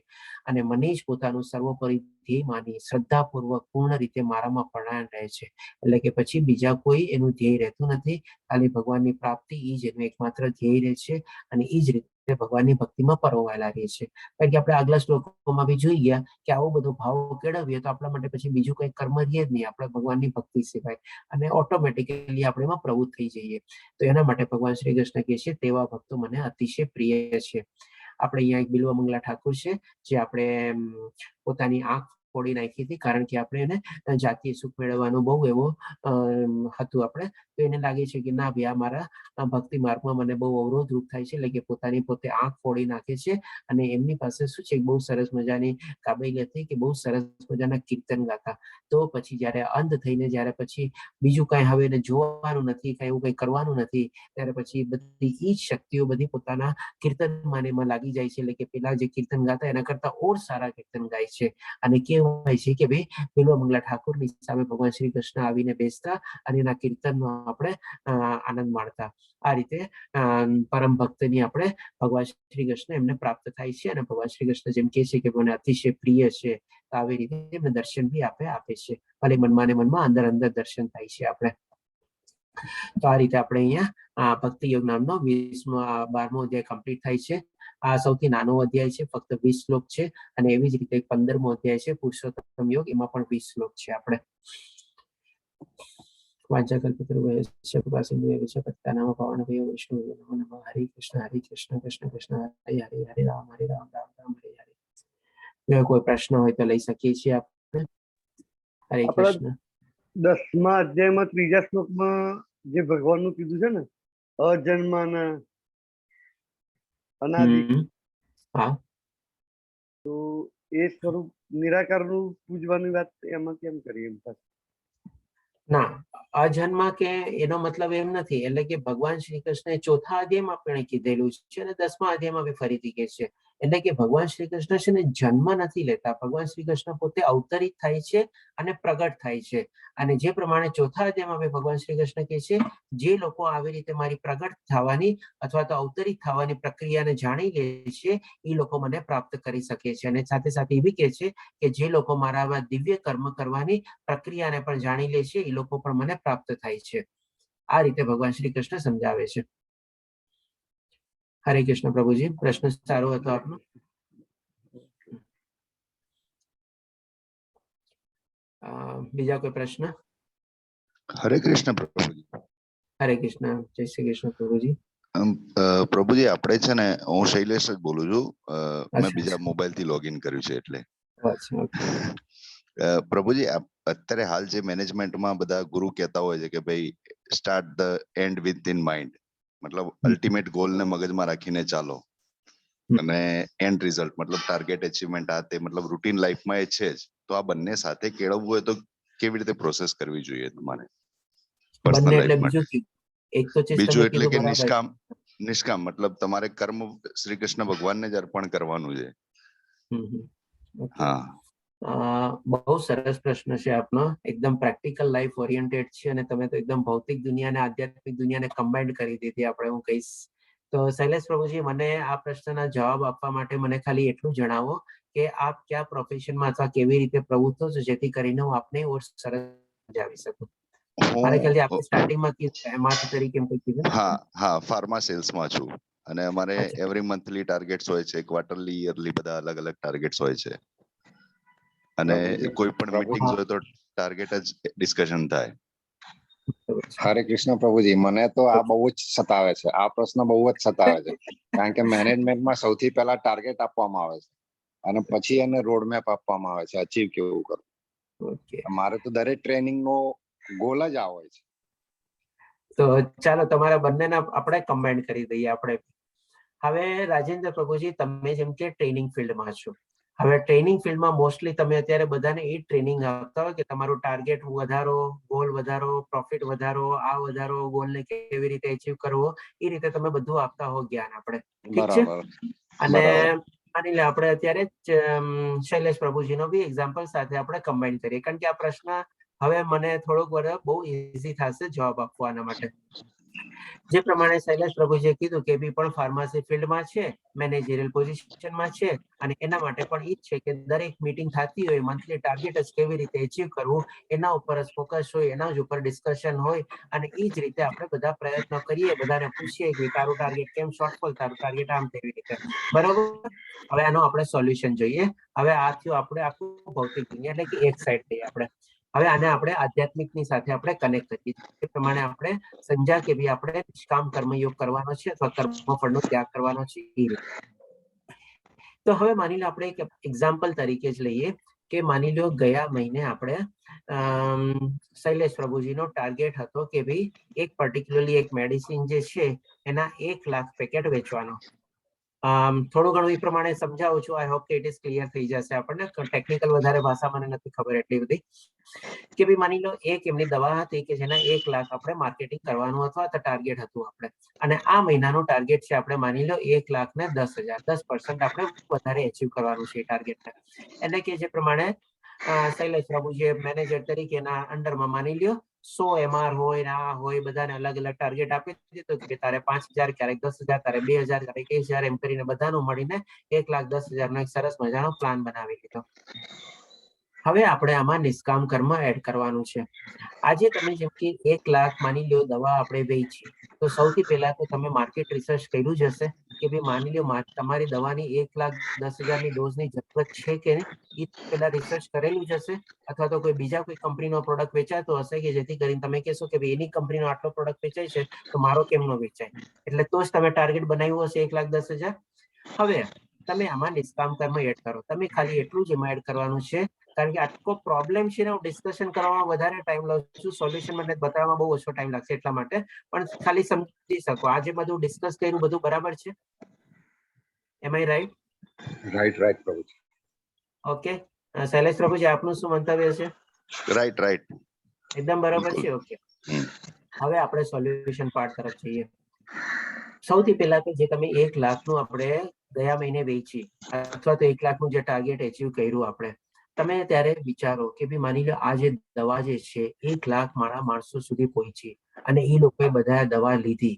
અને મને જ પોતાનું સર્વોપરી ધ્યેય માની શ્રદ્ધાપૂર્વક પૂર્ણ રીતે મારામાં પરાયણ રહે છે. એટલે કે પછી બીજા કોઈ એનું ધ્યેય રહેતું નથી, ખાલી ભગવાનની પ્રાપ્તિ એ જ એનું એકમાત્ર ધ્યેય રહે છે, અને એ જ રીતે ભગવાનની ભક્તિમાં પરોવાયેલા રહે છે. કારણ કે આપણે આગલા શ્લોકોમાં બી જોઈ ગયા કે આવો બધો ભાવ કેળવીએ તો આપણા માટે પછી બીજું કઈ કર્મ રહે જ નહીં, આપણે ભગવાનની ભક્તિ સિવાય, અને ઓટોમેટિકલી આપણે એમાં પ્રવૃત્ત થઈ જઈએ. તો એના માટે ભગવાન શ્રી કૃષ્ણ કહે છે તેવા ભક્તો મને અતિશય પ્રિય છે. આપણે અહીંયા એક બિલ્વમંગલા ઠાકુર છે, જે આપણે પોતાની આંખ ફોડી નાખી હતી, કારણ કે આપણે એને જાતીય સુખ મેળવવાનું બહુ એવો હતું આપણે, તો એને લાગે છે કે ના ભાઈ આ મારા ભક્તિ માર્ગમાં મને બહુ અવરોધ રૂપ થાય છે, એટલે કે પોતાની પોતે આંખ ફોડી નાખે છે. અને એમની પાસે શું છે, બહુ સરસ મજાની કાબિલિયત હતી કે બહુ સરસ મજાના કીર્તન ગાતા. તો પછી જયારે અંધ થઈને જયારે પછી બીજું કઈ હવે એને જોવાનું નથી, કઈ એવું કઈ કરવાનું નથી, ત્યારે પછી બધી ઈ જ શક્તિઓ બધી પોતાના કીર્તનમાં એમાં લાગી જાય છે, એટલે કે પેલા જે કીર્તન ગાતા એના કરતા ઓર સારા કીર્તન ગાય છે. અને કહેવાય છે કે ભાઈ બિલ્વમંગલા ઠાકોરની સામે ભગવાન શ્રી કૃષ્ણ આવીને બેસતા અને એના કીર્તનનો આપણે આનંદ માણતા. આ રીતે પરમ ભક્તની આપણે ભગવાન શ્રી કૃષ્ણ એમને પ્રાપ્ત થાય છે, અને ભગવાન શ્રી કૃષ્ણ જેમ કે છે કે મને અતિશય પ્રિય છે, તો આવી રીતે એમને દર્શન બી આપે છે, ભલે મનમાં ને મનમાં અંદર અંદર દર્શન થાય છે આપણે. તો આ રીતે આપણે અહીંયા ભક્તિ યોગ નામનો 12મો અધ્યાય કમ્પ્લીટ થાય છે. આ સૌથી નાનો અધ્યાય છે, ફક્ત 20 શ્લોક છે, અને એવી જ રીતે 15મો અધ્યાય છે પુરુષોત્તમ યોગ, એમાં પણ 20 શ્લોક છે. આપણે વાંચાકલ્પતરુભ્યશ્ચ કૃપાસિંધુભ્યશ્ચ પતિતાનાં પાવનેભ્યો વૈષ્ણવેભ્યો નમો નમઃ. હરે કૃષ્ણ કૃષ્ણ કૃષ્ણ હરે હરે, હરે રામ રામ રામ હરે હરે. જો કોઈ પ્રશ્ન હોય તો લઈ શકીએ છીએ આપણે. હરે કૃષ્ણ. 10મા અધ્યાયમાં 3જા શ્લોકમાં જે ભગવાનનું કીધું છે ને, અજન્માના અનાદિ, હા, તો એ સ્વરૂપ નિરાકારનું પૂજવાની વાત એમાં કેમ કરી? એમ ના, અજન્મા કે એનો મતલબ એમ નથી, એટલે કે ભગવાન શ્રી કૃષ્ણ 4થા અધ્યાયમાં આપણે કીધેલું છે, અને 10મા અધ્યાયમાં બી ફરીથી કહે છે. એટલે કે ભગવાન શ્રી કૃષ્ણ છે ને જન્મ નથી લેતા, ભગવાન શ્રી કૃષ્ણ પોતે અવતરિત થાય છે અને પ્રગટ થાય છે. અને જે પ્રમાણે 4થા અધ્યાયમાં ભગવાન શ્રી કૃષ્ણ કહે છે, જે લોકો આવી રીતે મારી પ્રગટ થવાની અથવા તો અવતરિત થવાની પ્રક્રિયાને જાણી લે છે, એ લોકો મને પ્રાપ્ત કરી શકે છે. અને સાથે સાથે એ બી કહે છે કે જે લોકો મારા દિવ્ય કર્મ કરવાની પ્રક્રિયાને પણ જાણી લે છે, એ લોકો પણ મને પ્રાપ્ત થાય છે. આ રીતે ભગવાન શ્રી કૃષ્ણ સમજાવે છે. હરે કૃષ્ણ પ્રભુજી, પ્રશ્ન સારો હતો આપનો. બીજા કોઈ પ્રશ્ન? હરે કૃષ્ણ પ્રભુજી. હરે કૃષ્ણ, જય શ્રી કૃષ્ણ પ્રભુજી. પ્રભુજી આપણે છે ને, હું શૈલેષ જ બોલું છું, મેં બીજા મોબાઈલ થી લોગિન કર્યું છે એટલે. પ્રભુજી અત્યારે હાલ જે મેનેજમેન્ટમાં બધા ગુરુ કહેતા હોય છે કે ભાઈ start the and with in mind, મતલબ અલ્ટિમેટ ગોલ ને મગજમાં રાખીને ચાલો, અને એન્ડ રિઝલ્ટ મતલબ ટાર્ગેટ અચીવમેન્ટ આ તે મતલબ રૂટીન લાઈફમાં એ છે જ. તો આ બંને સાથે કેળવવું હોય તો કેવી રીતે પ્રોસેસ કરવી જોઈએ તમારે પર્સનલ લાઈફમાં? બીજું એટલે કે નિષ્કામ મતલબ તમારે કર્મ શ્રી કૃષ્ણ ભગવાનને જ અર્પણ કરવાનું છે. હા, બહુ સરસ પ્રશ્ન છે આપનો, એકદમ પ્રેક્ટિકલ લાઈફ ઓરિએન્ટેડ છે, અને તમે તો એકદમ ભૌતિક દુનિયા અને આધ્યાત્મિક દુનિયાને કમ્બાઇન્ડ કરી દીધી આપણે, હું કહીશ. તો શૈલેષ પ્રભુજી, મને આ પ્રશ્નના જવાબ આપવા માટે મને ખાલી એટલું જણાવો કે આપ કયા પ્રોફેશનમાં અથવા કેવી રીતે પ્રવૃત્ત છો, જેથી કરીને હું આપને સરસ સમજાવી શકું. મારે ખ્યાલથી આપણે સ્ટાર્ટિંગમાં એમઆર તરીકે એમ કીધું. હા, ફાર્મા સેલ્સમાં છું, અને અમારે એવરી મંથલી ટાર્ગેટ્સ હોય છે, ક્વાર્ટરલી, યરલી બધા અલગ અલગ ટાર્ગેટ્સ હોય છે, અને કોઈ પણ મીટિંગ્સ હોય તો ટાર્ગેટ જ ડિસ્કશન થાય. હરે કૃષ્ણ પ્રભુજી, મને તો આ બહુ જ સતાવે છે, આ પ્રશ્ન બહુ જ સતાવે છે, કારણ કે મેનેજમેન્ટમાં સૌથી પહેલા ટાર્ગેટ આપવામાં આવે છે, અને પછી એને રોડમેપ આપવામાં આવે છે અચીવ કેવું કરવું. મારે તો દરેક ટ્રેનિંગ નો ગોલ જ આ હોય છે. તો ચાલો તમારા બંનેના આપણે કમ્બાઇન્ડ કરી દઈએ આપણે. હવે રાજેન્દ્ર પ્રભુજી, તમે જેમ કે ટ્રેનિંગ ફિલ્ડમાં છો, હવે ટ્રેનિંગ ફિલ્ડમાં મોસ્ટલી તમે અત્યારે બધાને એ ટ્રેનિંગ આપતા હોય કે તમારું ટાર્ગેટ વધારો, ગોલ વધારો, પ્રોફિટ વધારો, આ વધારો, ગોલને કેવી રીતે અચીવ કરવો, એ રીતે તમે બધું આપતા હો જ્ઞાન આપણે. ઠીક છે. બરાબર અને બરાબર માની લે આપણે અત્યારે શૈલેષ પ્રભુજીનો બી એક્ઝામ્પલ સાથે આપણે કમ્બાઈન કરીએ, કારણ કે આ પ્રશ્ન હવે મને થોડોક વાર બહુ ઈઝી થશે જવાબ આપવાના માટે. જે પ્રમાણે શૈલેષ પ્રભુજીએ કીધું કે બી પણ ફાર્મસી ફિલ્ડમાં છે, મેનેજરિયલ પોઝિશનમાં છે, અને એના માટે પણ ઈ જ છે કે દરેક મીટિંગ થતી હોય, મંથલી ટાર્ગેટ જ કેવી રીતે અચીવ કરવું એના ઉપર જ ફોકસ હોય, એના જ ઉપર ડિસ્કશન હોય, અને ઈ જ રીતે આપણે બધા પ્રયત્નો કરીએ, બધાને પૂછીએ કે તારું ટાર્ગેટ કેમ શોર્ટફોલ, તારું ટાર્ગેટ આમ તેવી રીતે. બરોબર. હવે આનો આપણે સોલ્યુશન જોઈએ. હવે આ થયું આપણે આખું ભૌતિક દુનિયા, એટલે કે એક સાઈડ લઈએ આપણે. હવે આને આપણે આધ્યાત્મિકની સાથે આપણે કનેક્ટ કરીએ. એ પ્રમાણે આપણે સમજ્યા કે ભાઈ આપણે નિષ્કામ કર્મયોગ કરવાનો છે અથવા કર્મફળનો ત્યાગ કરવાનો છે એ રીતે. તો હવે માની લો આપણે એક એક્ઝામ્પલ તરીકે જ લઈએ કે માની લો ગયા મહિને આપણે શૈલેષ પ્રભુજીનો ટાર્ગેટ હતો કે ભાઈ એક પર્ટિક્યુલરલી એક મેડિસિન જે છે એના 1 લાખ પેકેટ વેચવાનો. થોડું ઘણું એ પ્રમાણે સમજાવું છું. આઈ હોપ કે ઇટ ઇઝ ક્લિયર થઈ જશે આપણને. ટેકનિકલ વધારે ભાષા મને નથી ખબર એટલી બધી. કે ભાઈ માની લો એક એમની દવા હતી કે જેના 1 લાખ આપણે માર્કેટિંગ કરવાનું અથવા તો ટાર્ગેટ હતું આપણે, અને આ મહિનાનું ટાર્ગેટ છે આપણે માની લો 1 લાખ ને 10,000, 10% આપણે વધારે અચીવ કરવાનું છે એ ટાર્ગેટને. એટલે કે જે પ્રમાણે શૈલેષ પ્રભુજી મેનેજર તરીકેના અંડરમાં માની લ્યો 100 MR હોય ને આ હોય, બધાને અલગ અલગ ટાર્ગેટ આપી દીધું કે તારે 5,000, ક્યારેક 10,000, તારે 2,000, ક્યારેક 1,000 એમ કરીને બધાનું મળીને 1,10,000 નો એક સરસ મજાનો પ્લાન બનાવી લીધો. હવે આપણે આમાં નિષ્કામ કર્મ એડ કરવાનું છે. આજે તમે જેમ કે 1 લાખ માની લો દવા આપણે વેચી, તો સૌથી પહેલા તો તમે માર્કેટ રિસર્ચ કર્યું જ હશે કે ભાઈ માની લો તમારી દવાની 1,10,000 ની ડોઝની જરૂરત છે કે નહીં, એ પહેલા રિસર્ચ કરેલું જ હશે. અથવા તો કોઈ બીજા કોઈ કંપનીનો પ્રોડક્ટ વેચાતો હશે કે જેથી કરીને તમે કહેશો કે ભાઈ એની કંપનીનો આટલો પ્રોડક્ટ વેચાય છે તો મારો કેમ ન વેચાય, એટલે તો જ તમે ટાર્ગેટ બનાવ્યું હશે 1,10,000. હવે તમે આમાં નિષ્કામ કર્મ એડ કરો. તમે ખાલી એટલું જ એમાં એડ કરવાનું છે, કારણ કે આટલો પ્રોબ્લેમ છે ને હું ડિસ્કશન કરવામાં વધારે ટાઈમ લઉં છું, સોલ્યુશન મને બતાવવામાં બહુ ઓછો ટાઈમ લાગશે એટલા માટે, પણ ખાલી સમજી શકો આજે બધું ડિસ્કસ કર્યું બધું બરાબર છે. એમ આઈ રાઈટ? રાઈટ પ્રભુજી. ઓકે. શૈલેષ પ્રભુજી આપનું શું મંતવ્ય છે? રાઈટ. એકદમ બરાબર છે. ઓકે. હવે આપણે સોલ્યુશન પાર્ટ તરફ જઈએ. સૌથી પહેલા તો જે તમે 1 લાખનું આપણે ગયા મહિને વેચી અથવા તો 1 લાખનું જે ટાર્ગેટ અચીવ કર્યું આપણે, તમે ત્યારે વિચારો કે ભાઈ માની લો આ જે દવા જે છે 1 લાખ માણસો સુધી પહોંચી અને એ લોકોએ બધા દવા લીધી.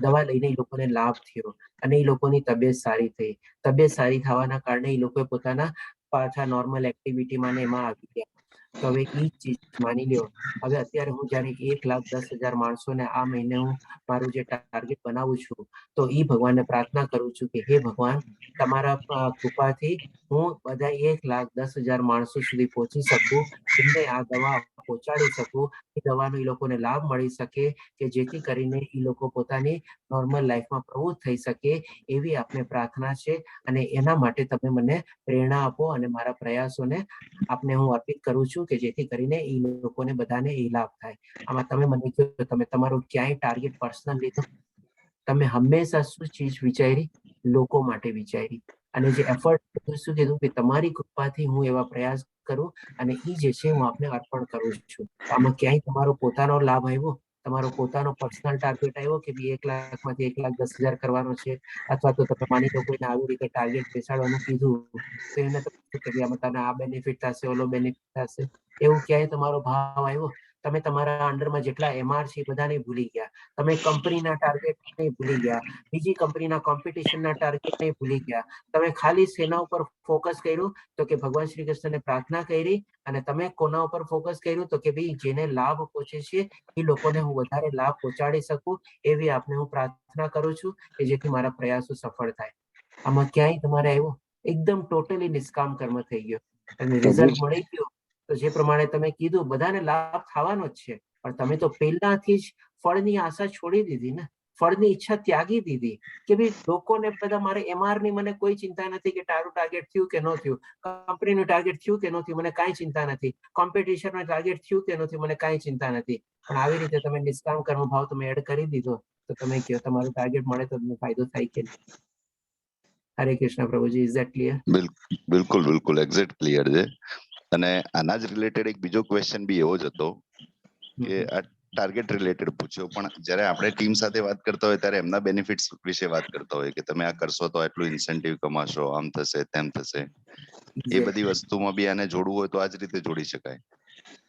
દવા લઈને એ લોકોને લાભ થયો અને એ લોકોની તબિયત સારી થઈ. તબિયત સારી થવાના કારણે એ લોકોએ પોતાના પાછા નોર્મલ એક્ટિવિટીમાં ને એમાં આવી ગયા. તો હવે એ ચીજ માની લ્યો, હવે અત્યારે હું જયારે 1,10,000 માણસોને આ મહિને હું મારું જે ટાર્ગેટ બનાવું છું, તો એ ભગવાનને પ્રાર્થના કરું છું કે હે ભગવાન, તમારા કૃપાથી હું બધા 1,10,000 માણસો સુધી પહોંચી શકું, એમને આ દવા પહોંચાડી શકું, એ દવાનો એ લોકોને લાભ મળી શકે કે જેથી કરીને એ લોકો પોતાની નોર્મલ લાઈફમાં પ્રવૃત્ત થઈ શકે, એવી આપને પ્રાર્થના છે. અને એના માટે તમે મને પ્રેરણા આપો અને મારા પ્રયાસોને આપને હું અર્પિત કરું છું કે જેથી કરીને એ લોકોને બધાને એ લાભ થાય. આમાં તમે મને કહો, તમે તમારું ક્યાંય ટાર્ગેટ પર્સનલ લીધો? તમે હંમેશા શું ચીજ વિચારી? લોકો માટે વિચારી. અને જે એફર્ટ શું કીધું કે તમારી કૃપાથી હું એવા પ્રયાસ કરું અને એ જે છે હું આપને અર્પણ કરું છું. આમાં ક્યાંય તમારો પોતાનો લાભ આવ્યો, તમારો પોતાનો પર્સનલ ટાર્ગેટ આવ્યો કે 1 લાખમાંથી 1,10,000 કરવાનો છે, અથવા તો તમે માની લો કોઈને આવી રીતે ટાર્ગેટ બેસાડવાનું કીધું તો એને કે આમાં તને આ બેનિફિટ થશે, ઓલો બેનિફિટ થશે, એવું ક્યાંય તમારો ભાવ આવ્યો? તમે તમારા અંડરમાં જેટલા MR છે એ બધાને ભૂલી ગયા. તમે કંપનીના ટાર્ગેટને ભૂલી ગયા, બીજી કંપનીના કોમ્પિટિશનના ટાર્ગેટને ભૂલી ગયા. તમે ખાલી સેના ઉપર ફોકસ કર્યું તો કે ભગવાન શ્રી કૃષ્ણને પ્રાર્થના કરી, અને તમે કોના ઉપર ફોકસ કર્યું તો કે ભાઈ જેને લાભ પહોંચે છે એ લોકોને હું વધારે લાભ પહોંચાડી શકું, એવી આપને હું પ્રાર્થના કરું છું કે જેથી મારા પ્રયાસો સફળ થાય. આમાં ક્યાંય તમારે આવ્યું? એકદમ ટોટલી નિષ્કામ કર્મ થઈ ગયો અને રિઝલ્ટ મળી ગયો. તો જે પ્રમાણે તમે કીધું બધાને લાભ થવાનો જ છે, પણ તમે તો પહેલાથી જ ફળની આશા છોડી દીધી ને, ફળની ઈચ્છા ત્યાગી દીધી કે ભાઈ લોકોને બધા મારે MR ની મને કોઈ ચિંતા નથી કે તારું ટાર્ગેટ થયું કે ન થયું, કંપનીનું ટાર્ગેટ થયું કે ન થયું મને કાંઈ ચિંતા નથી, કોમ્પિટિશનનું ટાર્ગેટ થયું કે ન થયું મને કાંઈ ચિંતા નથી. પણ આવી રીતે તમે નિષ્કામ કર્મ ભાવ તમે એડ કરી દીધો તો તમે કહો તમારું ટાર્ગેટ મળે તો તમને ફાયદો થાય કે નહીં? હરે કૃષ્ણ પ્રભુજી, ઇઝ ધેટ ક્લિયર? બિલકુલ બિલકુલ એક્ઝેક્ટ ક્લિયર છે. અને આના જ રિલેટેડ એક બીજો ક્વેશ્ચન બી એવો જ હતો કે આ ટાર્ગેટ રિલેટેડ પૂછ્યો, પણ જ્યારે આપણે ટીમ સાથે વાત કરતા હોય ત્યારે એમના બેનિફિટ્સ વિશે વાત કરતા હોય કે તમે આ કરશો તો આટલું ઇન્સેન્ટિવ કમાશો, આમ થશે તેમ થશે. એ બધી વસ્તુમાં બી આને જોડવું હોય તો આ જ રીતે જોડી શકાય.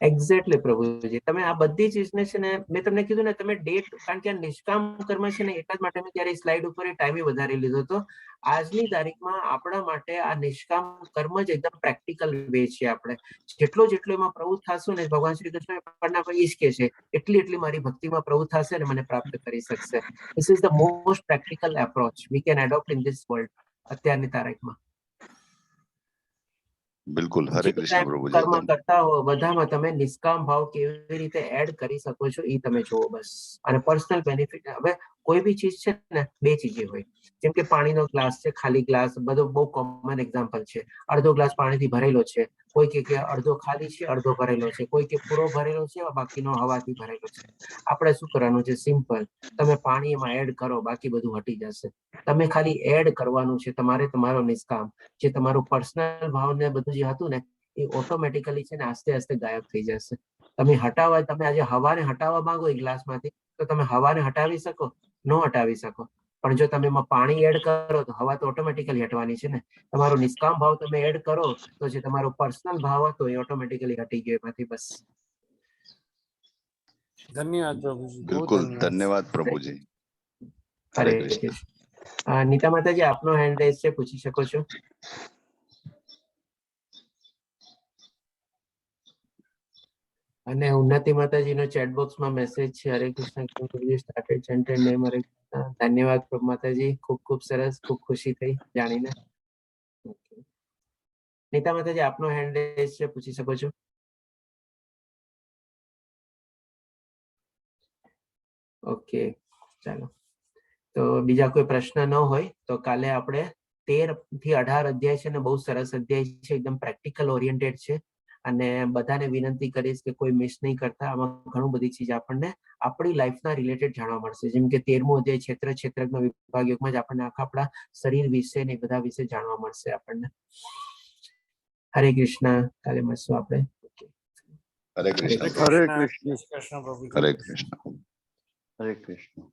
એક્ઝેક્ટલી પ્રભુજી, તમે આ બધી ચીજને છે ને, મેં તમને કીધું ને, તમે ડેટ, કારણ કે આ નિષ્કામ કર્મ છે ને, એટલા જ માટે મેં ત્યારે સ્લાઇડ ઉપર ટાઈમે વધારે લીધો હતો. આજની તારીખમાં આપણા માટે આ નિષ્કામ કર્મ જ એકદમ પ્રેક્ટિકલ વે છે. આપણે જેટલો એમાં પ્રવૃત્ત થશું ને, ભગવાન શ્રી કૃષ્ણ આપણને ઈ જ કે છે, એટલી મારી ભક્તિમાં પ્રવૃત્ત થશે ને મને પ્રાપ્ત કરી શકશે. This is the most practical approach we can adopt in this world અત્યારની તારીખમાં. બિલકુલ. હરે કૃષ્ણ પ્રભુજી. કર્મ કરતા હો બધામાં તમે નિષ્કામ ભાવ કેવી રીતે એડ કરી શકો છો એ તમે જુઓ બસ. અને પર્સનલ બેનિફિટ, હવે કોઈ બી ચીજ છે ને, બે ચીજો હોય. જેમ કે પાણીનો ગ્લાસ છે, ખાલી ગ્લાસ, બધો બહુ કોમન એક્ઝામ્પલ છે. અડધો ગ્લાસ પાણીથી ભરેલો છે, કોઈ કે અડધો ખાલી છે, અડધો ભરેલો છે, કોઈ કે પૂરો ભરેલો છે, બાકીનો હવાથી ભરેલો છે. આપણે શું કરવાનું છે? સિમ્પલ, તમે પાણી એમાં એડ કરો, બાકી બધું હટી જશે. તમે ખાલી એડ કરવાનું છે. તમારે તમારો નિષ્કામ, જે તમારું પર્સનલ ભાવ ને બધું જે હતું ને, એ ઓટોમેટિકલી છે ને આસ્તે આસ્તે ગાયબ થઈ જશે. તમે આજે હવાને હટાવવા માંગો એ ગ્લાસમાંથી, તો તમે હવાને હટાવી શકો? ન હટાવી શકો. પણ જો તમે એમાં પાણી એડ કરો તો હવા તો ઓટોમેટિકલી હટવાની છે ને. તમારો નિષ્કામ ભાવ તમે એડ કરો તો જે તમારો પર્સનલ ભાવ હતો એ ઓટોમેટિકલી હટી ગયો એમાંથી. બસ. ધન્યવાદ પ્રભુજી. બિલકુલ ધન્યવાદ પ્રભુજી. હરે કૃષ્ણ. નીતા માતાજી, આપનો હેન્ડ રેઝ છે, પૂછી શકો છો. અને ઉન્નતિ માતાજીનો ચેટ બોક્સમાં મેસેજ છે, હરે કૃષ્ણ સ્ટાર્ટેડ ચેન્ટેડ નેમ. હરે કૃષ્ણ. ધન્યવાદ પ્રભુ માતાજી, ખૂબ સરસ, ખૂબ ખુશી થઈ જાણીને. નીતા માતાજી, આપનો હેન્ડ રેઝ છે, પૂછી શકો છો. ઓકે, ચાલો. તો બીજા કોઈ પ્રશ્ન ન હોય તો કાલે આપણે 13 થી 18 અધ્યાય છે ને, બહુ સરસ અધ્યાય છે, એકદમ પ્રેક્ટિકલ ઓરિએન્ટેડ છે. અને બધાને વિનંતી કરીશ કે કોઈ મિસ નહીં કરતા. આમાં ઘણું બધી ચીજ આપણને આપણી લાઈફના રિલેટેડ જાણવા મળશે. જેમ કે 13મો અધ્યાય ક્ષેત્રજ્ઞ વિભાગ યોગમાં જ આપણને આપણા શરીર વિશે ને બધા વિશે જાણવા મળશે આપણને. હરે કૃષ્ણ. કાલે મળશું આપણે. હરે કૃષ્ણ. હરે કૃષ્ણ. કૃષ્ણ પ્રભુ. હરે કૃષ્ણ. હરે કૃષ્ણ.